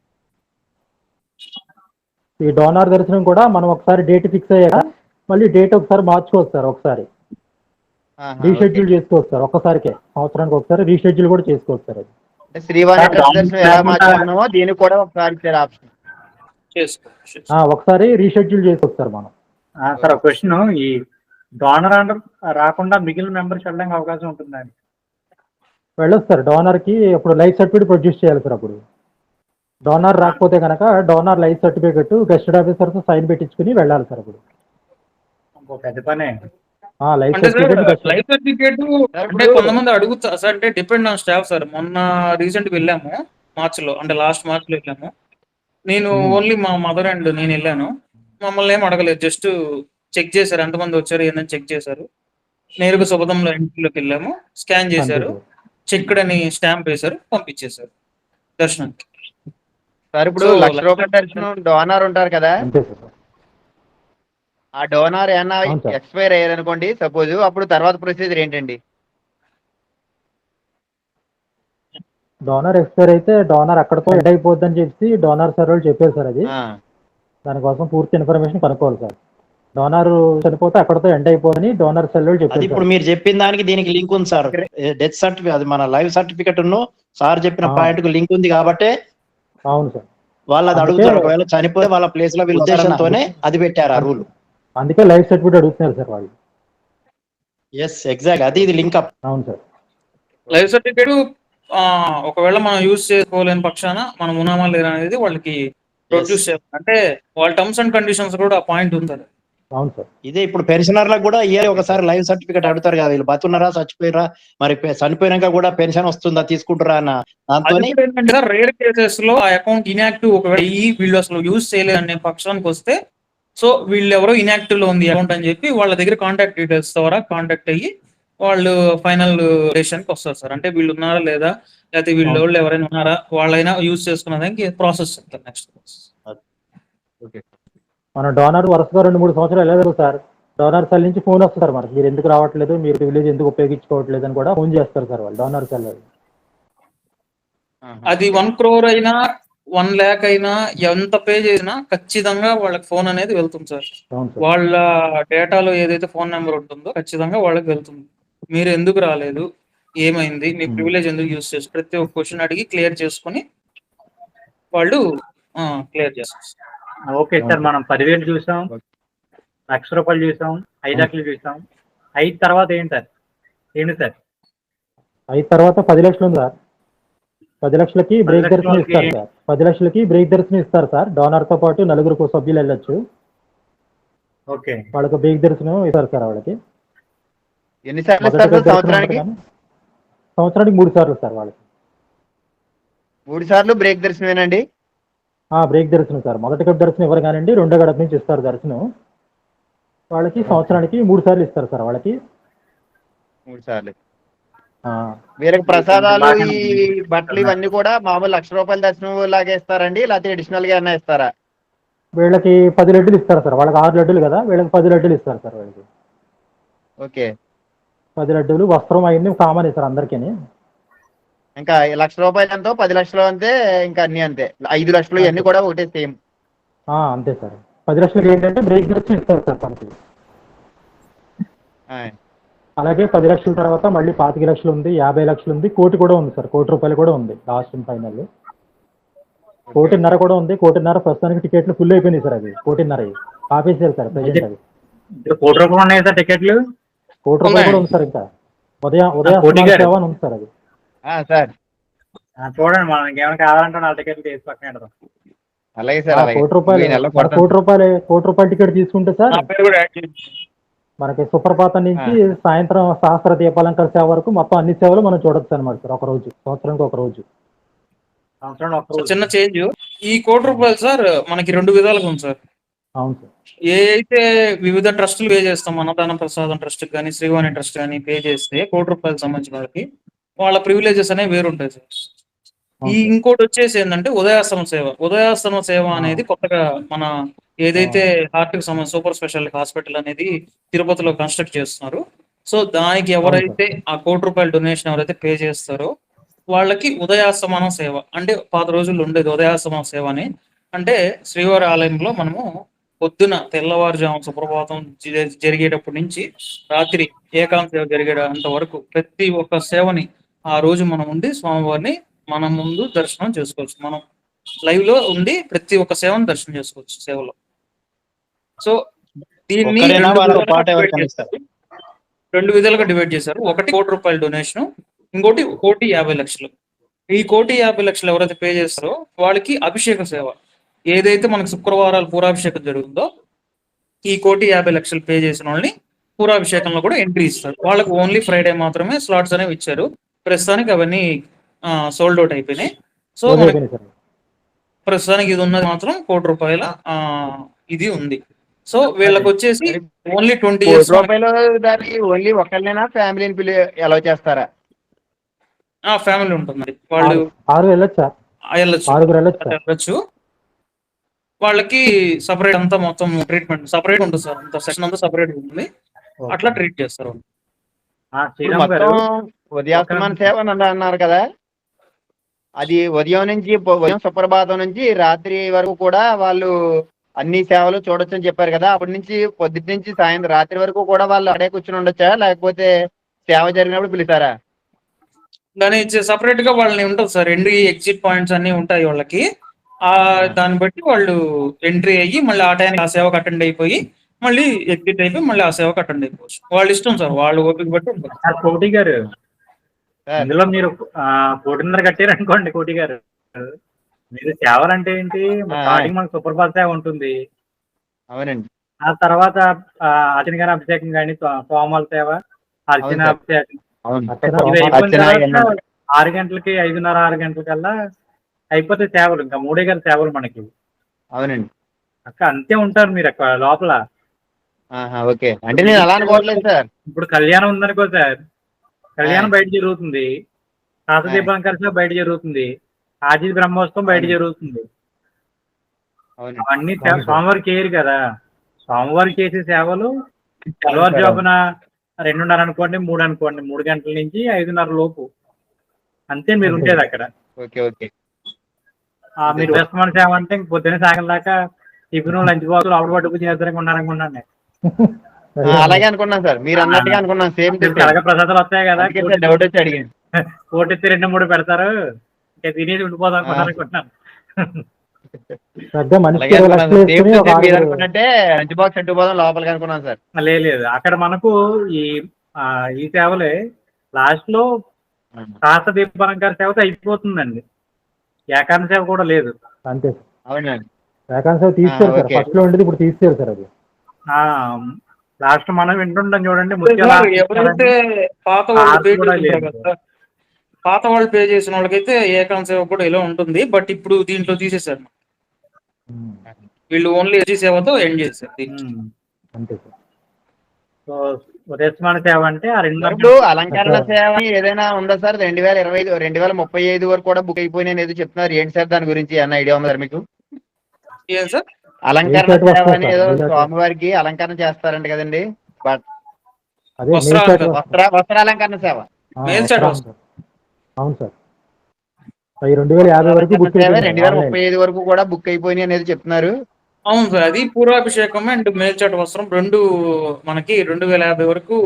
ఈ డోనార్ దర్శనం కూడా మనం ఒకసారి డేట్ ఫిక్స్ అయ్యాక మళ్ళీ డేట్ ఒకసారి మార్చుకోవచ్చు సార్. ఒకసారి రీషెడ్యూల్ చేసుకోవచ్చు సార్. ఒక్కసారికే సంవత్సరానికి ఒకసారి రీషెడ్యూల్ కూడా చేసుకోవచ్చు సార్. అది శ్రీవాణి దర్శనం ఎలా మార్చుకున్నామో దీనికి కూడా ఒకసారి ఆప్షన్ ఒకసారి రీషెడ్యూల్ చేసుకోవచ్చు సార్ మనం. సార్ ఒక క్వశ్చన్, ఈ డోనర్ ఆర్డర్ రాకుండా మిగిలిన మెంబర్స్ వెళ్ళడానికి అవకాశం ఉంటుందా? వెళ్ళొచ్చు సార్. డోనర్ కి అప్పుడు లైఫ్ సర్టిఫికేట్ ప్రొడ్యూస్ చేయాలి సార్. అప్పుడు డోనర్ రాకపోతే కనుక donor life certificate gazetted officers sign పెట్టించుకుని వెళ్ళాలి సార్. అప్పుడు పెద్ద పనే. లైఫ్ సర్టిఫికేట్ అంటే కొంతమంది అడుగుతారు సార్, అంటే డిపెండ్ ఆన్ స్టాఫ్ సార్. మొన్న రీసెంట్ వెళ్ళాము మార్చ్ లో, అంటే లాస్ట్ మార్చ్ లో వెళ్ళాము. నేను ఓన్లీ మా మదర్ అండ్ నేను వెళ్ళాను. మమ్మల్ని ఏం అడగలేదు, జస్ట్ చెక్ చేశారు ఎంతమంది వచ్చారు ఏందని చెక్ చేశారు. నేరుగా శుభదంలో ఎంట్రీలోకి వెళ్ళాము, స్కాన్ చేశారు, చెక్డ్ అని స్టాంప్ వేశారు, పంపించేశారు దర్శనానికి. సార్ ఇప్పుడు ₹1,00,000 దర్శనం డోనార్ ఉంటారు కదా, ఆ డోనార్ ఏమన్నా ఎక్స్పైర్ అయ్యారు అనుకోండి సపోజ్, అప్పుడు తర్వాత ప్రొసీజర్ ఏంటండి? డోనర్ ఎక్స్పైర్ అయితే డోనర్ అక్కడతో ఎండ్ అయిపోద్ది అని చెప్పి డోనర్ సర్వర్ చెప్పారు సార్. అది దానికోసం పూర్తి ఇన్ఫర్మేషన్ కనుక్కోవాలి సార్. డోనర్ చనిపోతే అక్కడతో ఎండ్ అయిపోదని డోనర్ సెల్ అది చెప్పారు ఇప్పుడు సార్. మీరు చెప్పిన దానికి దీనికి లింక్ ఉంది సార్. డెత్ సర్టిఫికేట్ అది మన లైవ్ సర్టిఫికేట్ సార్ చెప్పిన ఆ. పాయింట్ కు లింక్ ఉంది కాబట్టి అవును సార్. వాళ్ళు అది అందుకే- అడుగుతారు. ఒకవేళ చనిపోతే వాళ్ళ ప్లేస్ లో వీళ్ళ ఉద్దేశంతోనే అది పెట్టారు ఆ రూల్. అందుకే లైఫ్ సర్టిఫికేట్ అడుగుతున్నారు సార్ వాళ్ళు. ఎస్ ఎగ్జాక్ట్, అది ఇది లింక్ అప్. అవును సార్. లైఫ్ సర్టిఫికేట్ ఒకవేళ మనం యూజ్ చేసుకోలేని పక్షాన మనం ఉన్నామా లేదా అనేది వాళ్ళకి ప్రొడ్యూస్ చేయాలి. అంటే వాళ్ళ టర్మ్స్ అండ్ కండిషన్స్ కూడా ఆ పాయింట్ ఉంటుంది. అవును సార్. ఇదే ఇప్పుడు పెన్షనర్లకు కూడా ఇయర్ ఒకసారి లైవ్ సర్టిఫికేట్ అడుగుతారు కదా, వీళ్ళు బతున్నారా చచ్చిపోయారా, మరి చనిపోయినాక కూడా పెన్షన్ వస్తుందా తీసుకుంటారా అన్న దాంతో. అది కూడా ఏంటంటే రేర్ కేసెస్ లో ఆ అకౌంట్ ఇన్యాక్టివ్ ఒకవేళ వీళ్ళు అసలు యూజ్ చేయలేదు అనే పక్షానికి వస్తే, సో వీళ్ళు ఎవరో ఇన్యాక్టివ్ లో ఉంది అకౌంట్ అని చెప్పి వాళ్ళ దగ్గర కాంటాక్ట్ డీటెయిల్స్ ద్వారా కాంటాక్ట్ అయ్యి వాళ్ళు ఫైనల్ డెసిషన్ కి వస్తారు సార్. అంటే వీళ్ళు ఉన్నారా లేదా, లేకపోతే వీళ్ళు వాళ్ళు ఎవరైనా ఉన్నారా, వాళ్ళైనా యూజ్ చేసుకున్న దానికి ప్రాసెస్ చెప్తారు నెక్స్ట్. మన డోనర్ వరుసగా 2-3 సంవత్సరాలు వెళ్ళదు సార్. డోనర్ సెల్ నుంచి ఫోన్ వస్తుంది సార్ మనకి, మీరు ఎందుకు రావట్లేదు, మీరు ప్రివిలేజ్ ఎందుకు ఉపయోగించుకోవట్లేదు అని కూడా ఫోన్ చేస్తారు సార్ వాళ్ళు డోనర్ సెల్. అది 1 crore అయినా 1 lakh అయినా ఎంత పే చేసినా ఖచ్చితంగా వాళ్ళకి ఫోన్ అనేది వెళ్తుంది సార్. అవును సార్. వాళ్ళ డేటాలో ఏదైతే ఫోన్ నెంబర్ ఉంటుందో ఖచ్చితంగా వాళ్ళకి వెళ్తుంది. మీరు ఎందుకు రాలేదు, ఏమైంది, మీ ప్రివిలేజ్ ఎందుకు యూజ్ చేసి ప్రతి ఒక్క క్వశ్చన్ అడిగి క్లియర్ చేసుకుని వాళ్ళు క్లియర్ చేస్తారు. ఓకే సార్, మనం 10,000 చూసాం, ₹1,00,000 చూసాం, 5 లక్షలు చూసాం. 5 తర్వాత ఏంటి సార్? 5 తర్వాత 10 లక్షలు ఉంది సార్. 10 లక్షలకి బ్రేక్ దర్శనం ఇస్తారు సార్. 10 లక్షలకి బ్రేక్ దర్శనం ఇస్తారు సార్. డోనర్ తో పాటు 4 సభ్యులు వెళ్ళొచ్చు. ఓకే, వాళ్ళకి బ్రేక్ దర్శనం ఇస్తారు సార్. వాళ్ళకి ఎన్నిసార్లు మొదటి ఇస్తారు దర్శనం సంవత్సరానికి? సంవత్సరానికి 3 సార్లు సార్ వాళ్ళకి. 3 సార్లు బ్రేక్ దర్శనమేనండి? బ్రేక్ దర్శనం సార్. మొదటి గడప దర్శనం ఎవరు కానండి, రెండో గడప నుంచి ఇస్తారు దర్శనం. వాళ్ళకి సంవత్సరానికి 3 సార్లు ఇస్తారు సార్ వాళ్ళకి. 3 సార్లు. ఆ, వీళ్ళకి ప్రసాదాలు ఈ బట్టలు ఇవన్నీ కూడా మామూలు ₹1,00,000 దర్శనం లాగా ఇస్తారండి, లేకపోతే అడిషనల్ గా ఏమైనా ఇస్తారా? వీళ్ళకి 10 లడ్డులు ఇస్తారు సార్. వాళ్ళకి 6 లడ్డులు కదా, వీళ్ళకి 10 లడ్డులు ఇస్తారు సార్ వాళ్ళకి. ఓకే. 10 లడ్డులు, వస్త్రం అవన్నీ కామన్ సార్ అందరికీ. ఇంకా ₹1,00,000 ఎంతో 10 లక్షలు అంతే, ఇంకా అన్ని అంతే. 5 లక్షలు ఇవన్నీ కూడా ఒకటే సేమ్. అంతే సార్. 10 లక్షలకి ఏంటంటే బ్రేక్ దర్శనం ఇస్తారు సార్ మనకి. అలాగే 10 లక్షల తర్వాత మళ్ళీ 25 లక్షలు ఉంది, 50 లక్షలు ఉంది, కోటి కూడా ఉంది సార్. ₹1,00,000 కూడా ఉంది లాస్ట్ అండ్ ఫైనల్. 1,50,00,000 కూడా ఉంది. 1,50,00,000 ప్రస్తుతానికి టికెట్లు ఫుల్ అయిపోయినాయి సార్. అది 1,50,00,000 ఆపేసారు సార్ ప్రెజెంట్. అది ₹1,00,000 ఉన్నాయి సార్ టికెట్లు. ₹1,00,000 కూడా ఉంది సార్. ఇంకా ఉదయం సేవ అని ఉంది సార్. అది సార్ చూడండి, మనం ఇంకేమైనా కావాలంటే 4 టికెట్లు తీసి పక్కన పెడదాం. అలాగే సార్. అలాగే. ₹1,00,000 టికెట్ తీసుకుంటే సార్ నా పేరు కూడా యాడ్ చేయండి. మనకి సుప్రభాతం నుంచి సాయంత్రం సహస్ర దీపాలంకర సేవ వరకు మొత్తం అన్ని సేవలు మనం చూడొచ్చు అనమాట సార్. ఒక రోజు, సంవత్సరానికి ఒక రోజు. చిన్న చేంజ్. ఈ ₹1,00,000 సార్ మనకి 2 విధాలుగా ఉంది సార్. అవును సార్. ఏ అయితే వివిధ ట్రస్టులు పే చేస్తాం, అన్నదాన ప్రసాదం ట్రస్ట్ కానీ, శ్రీవాణి ట్రస్ట్ కానీ పే చేస్తే ₹1,00,000 సంబంధించిన వాళ్ళకి వాళ్ళ ప్రివిలేజెస్ అనేవి వేరు ఉంటాయి సార్. ఈ ఇంకోటి వచ్చేసి ఏంటంటే ఉదయాస్తమ సేవ. ఉదయాస్తమ సేవ అనేది కొత్తగా మన ఏదైతే హార్ట్ కి సంబంధించి సూపర్ స్పెషాలిటీ హాస్పిటల్ అనేది తిరుపతిలో కన్స్ట్రక్ట్ చేస్తున్నారు. సో దానికి ఎవరైతే ఆ ₹1,00,000 డొనేషన్ ఎవరైతే పే చేస్తారో వాళ్ళకి ఉదయాస్తమానం సేవ, అంటే పాత రోజుల్లో ఉండేది ఉదయాస్తమానం సేవ అని. అంటే శ్రీవారి ఆలయంలో మనము పొద్దున తెల్లవారుజాము సుప్రభాతం జరిగేటప్పటి నుంచి రాత్రి ఏకాంత సేవ జరిగేంత వరకు ప్రతి ఒక్క సేవని ఆ రోజు మనం ఉండి స్వామివారిని మన ముందు దర్శనం చేసుకోవచ్చు. మనం లైవ్ లో ఉండి ప్రతి ఒక్క సేవను దర్శనం చేసుకోవచ్చు సేవలో. సో దీన్ని రెండు విధాలుగా డివైడ్ చేశారు. ఒకటి ₹1,00,000 డొనేషన్, ఇంకోటి 1,50,00,000. ఈ 1,50,00,000 ఎవరైతే పే చేస్తారో వాళ్ళకి అభిషేక సేవ, ఏదైతే మనకు శుక్రవారాలు పూరాభిషేకం జరుగుతుందో ఈ 1,50,00,000 పే చేసిన వాళ్ళని పూరాభిషేకంలో కూడా ఎంట్రీ ఇస్తారు. వాళ్ళకి ఓన్లీ ఫ్రైడే మాత్రమే స్లాట్స్ అనేవి ఇచ్చారు. ప్రస్తుతానికి అవన్నీ సోల్డ్ అవుట్ అయిపోయినాయి. సో ప్రస్తుతానికి ఇది ఉన్నది మాత్రం ₹1,00,000 ఇది ఉంది. సో వీళ్ళకి వచ్చేసి ఓన్లీ 20 years దానికి ఓన్లీ ఒకళ్ళైనా ఫ్యామిలీని అలౌ చేస్తారా? ఫ్యామిలీ ఉంటుంది. వాళ్ళు వెళ్ళొచ్చు. వాళ్ళకి సపరేట్ అంతా మొత్తం ట్రీట్మెంట్ సపరేట్ ఉంటుంది సార్. అంత సెషన్ అంతా సపరేట్ ఉంటుంది. అట్లా ట్రీట్ చేస్తారు. ఉదయాస్తమాన సేవ అన్నారు కదా, అది ఉదయం సుప్రభాతం నుంచి రాత్రి వరకు కూడా వాళ్ళు అన్ని సేవలు చూడొచ్చు అని చెప్పారు కదా, అప్పటి నుంచి పొద్దుటి నుంచి సాయంత్రం రాత్రి వరకు కూడా వాళ్ళు అడే కూర్చొని ఉండొచ్చా, లేకపోతే సేవ జరిగినప్పుడు పిలుస్తారా? దాని సపరేట్ గా వాళ్ళని ఉంటుంది సార్, ఎంట్రీ ఎగ్జిట్ పాయింట్స్ అన్ని ఉంటాయి వాళ్ళకి. ఆ దాన్ని బట్టి వాళ్ళు ఎంట్రీ అయ్యి మళ్ళీ ఆ టైంకి ఆ సేవకు అటెండ్ అయిపోయి మళ్ళీ ఎగ్జిట్ అయిపోయి మళ్ళీ ఆ సేవకు అటెండ్ అయిపోవచ్చు. వాళ్ళు ఇష్టం సార్, వాళ్ళు ఓపిక బట్టి ఉంటుంది. సార్ కోటి గారు, సార్ ఇందులో మీరు 1.5 కట్టారు అనుకోండి కోటి గారు, మీరు సేవలు అంటే ఏంటి, స్టార్టింగ్ మనకు సుప్రభాత సేవ ఉంటుంది, అవునండి. ఆ తర్వాత అర్చన గారి అభిషేకం కానీ, సోమాల సేవ, అర్చన అవును సార్. అభిషేకం, అవును. అర్చన, ఇది అయిపోయిన అర్చన ఇవన్నీ తర్వాత ఉంటాయి. 6 గంటలకి 5:30 6 గంటలకల్లా అయిపోతే సేవలు, ఇంకా 3 గారి సేవలు మనకి అవునండి. అక్క అంతే ఉంటారు మీరు అక్కడ లోపల. ఆహా, ఓకే. అంటే నేను అలా అనుకోవట్లేదు సార్. ఇప్పుడు కళ్యాణం ఉందనుకో సార్, కళ్యాణం ఆయ్. బయట జరుగుతుంది, శాస్త్రదీపాలంకార సేవ బయట జరుగుతుంది, ఆది బ్రహ్మోత్సవం బయట అవునండి. జరుగుతుంది. అవునండి. అవన్నీ అవును సార్. స్వామివారి చేయరు కదా, స్వామివారి చేసే సేవలు అవును తెల్లవారుజామున 2:30 అనుకోండి, 3 అనుకోండి, 3 గంటల నుంచి 5:30 లోపు అంతే మీరు అంతే. ఉండేది అక్కడ. Okay, okay. మీరు వేస్తమైన సేవ అంటే ఇంక పొద్దున్నే సాగం దాకా టిఫిన్ లంచ్ బాక్స్ లోపల పట్టుకు చేద్దరికి ఉన్నారనుకున్నాను నేను. అలాగే అనుకున్నాను సార్, మీరు అన్నట్టుగా అనుకున్నాను. Same to same. తెలగ ప్రసాదాలు వస్తాయి కదా, అందుకే సార్ డౌట్ వచ్చి అడిగాను. కోటెత్తి 2-3 పెడతారు, ఇంకా తినేసి ఉండిపోదాం అనుకున్నాను. పెద్ద మనిషికి అలాగే 20 అనుకున్నాను లక్షలు సార్. సేమ్ వేసుకుని టు ఒక సేమ్ మీరు 6 అనుకున్నట్టే లంచ్ బాక్స్ అడ్డు పోదాం లోపలికి అనుకున్నాను సార్. లేదు అక్కడ మనకు ఈ సేవలే లాస్ట్ లో శాస్త్ర దీపాలంకార సేవతో అయిపోతుందండి, ఏకాంత సేవ కూడా లేదు. అంతే. అవునండి. ఏకాంత సేవ తీస్తారు సార్, ఓకే. ఫస్ట్ లో ఉండేది ఇప్పుడు తీస్తారు సార్ అది. లాస్ట్ మనం వింటుంటాం చూడండి, సార్, ఎవరైతే పాత వాళ్ళు పే కూడా చేసి లేదు. ఉంటారు కదా, పాత వాళ్ళు పే చేసిన వాళ్ళకైతే ఏకాంత సేవ కూడా ఇలా ఉంటుంది. బట్ ఇప్పుడు దీంట్లో తీసేశారు, వీళ్ళు ఓన్లీ ఎస్జీ సేవతో ఎండ్ చేశారు దీన్ని. అంతే సార్. సో ఉదయస్మాన సేవ అంటే ఆ 2 ఇప్పుడు అలంకరణ సేవ ఏదైనా ఉందా సార్? 2025 2035 వరకు కూడా బుక్ అయిపోయినాయి ఏదో చెప్తున్నారు. ఏంటి సార్ దాని గురించి అన్న ఐడియా ఉందా సార్ మీకు? ఏం సార్? అలంకరణ Website సేవ వస్తుంది అని సార్, ఏదో website. స్వామివారికి అలంకరణ చేస్తారంట కదండి, అదే వస్త్రాలు మేల్చాటు సార్. వస్త్రాలంకరణ సేవ. మేల్చాటు అవును సార్. అవును సార్, అవి 2050 వరకు బుక్ సేవ అయిపోయినాయి ఆన్లైన్. 2035 వరకు కూడా బుక్ అయిపోయినాయి అనేది చెప్తున్నారు. అవును సార్, అది పూర్వాభిషేకం అండ్ మేల్చాటు వస్త్రం రెండు మనకి 2050 వరకు.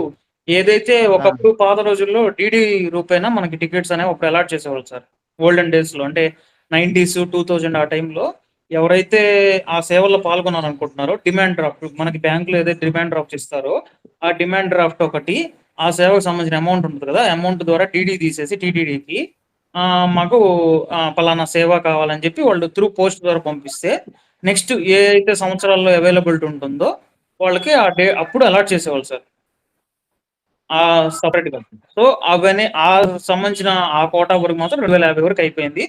ఏదైతే ఒకప్పుడు పాత రోజుల్లో డీడీ రూపేనా మనకి టికెట్స్ అనేవి ఒకప్పుడు అలాట్ చేసేవాళ్ళు సార్, ఓల్డెన్ డేస్ లో, అంటే 90s 2000 ఆ టైంలో. ఎవరైతే ఆ సేవల్లో పాల్గొనాలనుకుంటున్నారో డిమాండ్ డ్రాఫ్ట్, మనకి బ్యాంకులో ఏదైతే డిమాండ్ డ్రాఫ్ట్ ఇస్తారో ఆ డిమాండ్ డ్రాఫ్ట్ ఒకటి, ఆ సేవకు సంబంధించిన అమౌంట్ ఉంటుంది కదా, అమౌంట్ ద్వారా డీడీ తీసేసి టీటీడీకి మాకు పలానా సేవ కావాలని చెప్పి వాళ్ళు త్రూ పోస్ట్ ద్వారా పంపిస్తే, నెక్స్ట్ ఏ అయితే సంవత్సరాల్లో అవైలబిలిటీ ఉంటుందో వాళ్ళకి ఆ అప్పుడు అలాట్ చేసేవాళ్ళు సార్ సపరేట్ గా. సో అవన్నీ ఆ సంబంధించిన ఆ కోటా వరకు మాత్రం 2050 వరకు అయిపోయింది.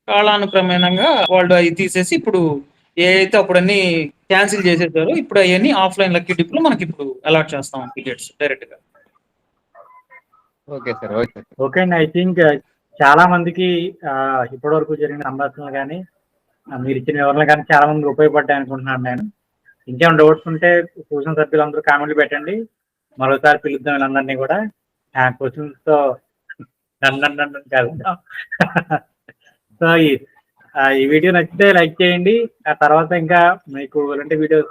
కాలానుక్రమేణంగా వాళ్ళు అవి తీసేసి ఇప్పుడు ఏ అయితే అప్పుడు అన్ని క్యాన్సిల్ చేసేసారో ఇప్పుడు అవన్నీ ఆఫ్లైన్ లక్కీ డిప్ లో మనకి ఇప్పుడు అలాట్ చేస్తాం టికెట్స్ డైరెక్ట్ గా. Okay sir, okay. ఓకే అండి, ఐ థింక్ చాలా మందికి ఇప్పటి వరకు జరిగిన సంభాషణలు కానీ మీరు ఇచ్చిన వివరాలు కానీ చాలా మందికి ఉపయోగపడ్డాయి అనుకుంటున్నాను నేను. ఇంకేమైనా డౌట్స్ ఉంటే చూసిన సభ్యులందరూ కామెంట్లు పెట్టండి, మరోసారి పిలుద్దాం వీళ్ళందరినీ కూడా క్వశ్చన్స్ తో నన్ను కలుద్దాం. సో ఈ వీడియో నచ్చితే లైక్ చేయండి, ఆ తర్వాత ఇంకా మీకు ఇలాంటి వీడియోస్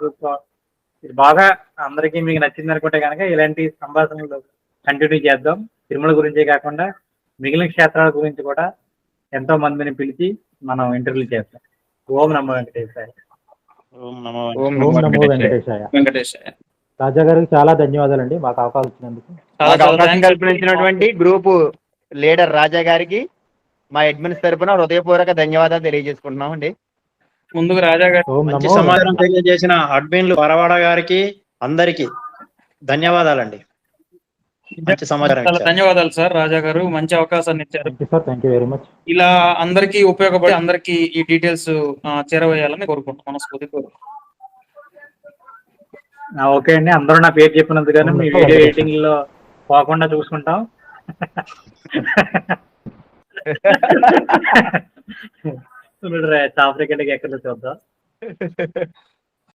బాగా అందరికీ మీకు నచ్చింది అనుకుంటే కనుక ఇలాంటి సంభాషణలు కంటిన్యూ చేద్దాం. తిరుమల గురించే కాకుండా మిగిలిన క్షేత్రాల గురించి కూడా ఎంతో మందిని పిలిచి మనం ఇంటర్వ్యూ చేస్తాం. ఓం నమో వెంకటేశాయ. ఓం నమో ఓం ఓం నమో నమో వెంకటేశాయ. వెంకటేశాయ. రాజా గారికి చాలా ధన్యవాదాలండి మాకు అవకాశం ఇచ్చినందుకు. మాకు అవకాశం కల్పించినటువంటి గ్రూప్ లీడర్ రాజా గారికి మా అడ్మిన్స్ తరపున హృదయపూర్వక ధన్యవాదాలు తెలియజేసుకుంటున్నాం అండి. ముందుగా రాజా గారు ఓం మంచి నమో సమాచారం తెలియజేసిన అడ్మిన్లు పరవాడ గారికి అందరికి ధన్యవాదాలండి. మంచి సమాచారం చాలా ఇచ్చారు. ధన్యవాదాలు సార్, రాజా గారు మంచి అవకాశాన్ని ఇచ్చారు. Thank you sir, thank you very much. ఇలా అందరికీ ఉపయోగపడి అందరికీ ఈ డీటెయిల్స్ చేరవేయాలని కోరుకుంటున్నాం, మనస్ఫూర్తిగా కోరుకుంటున్నాం. ఓకే అండి, అందరూ నా పేరు చెప్పినందుకు కానీ మీ వీడియో ఎడిటింగ్ లో పోకుండా చూసుకుంటాం. చాపరికెళ్ళకి ఎక్కడ చూద్దాం.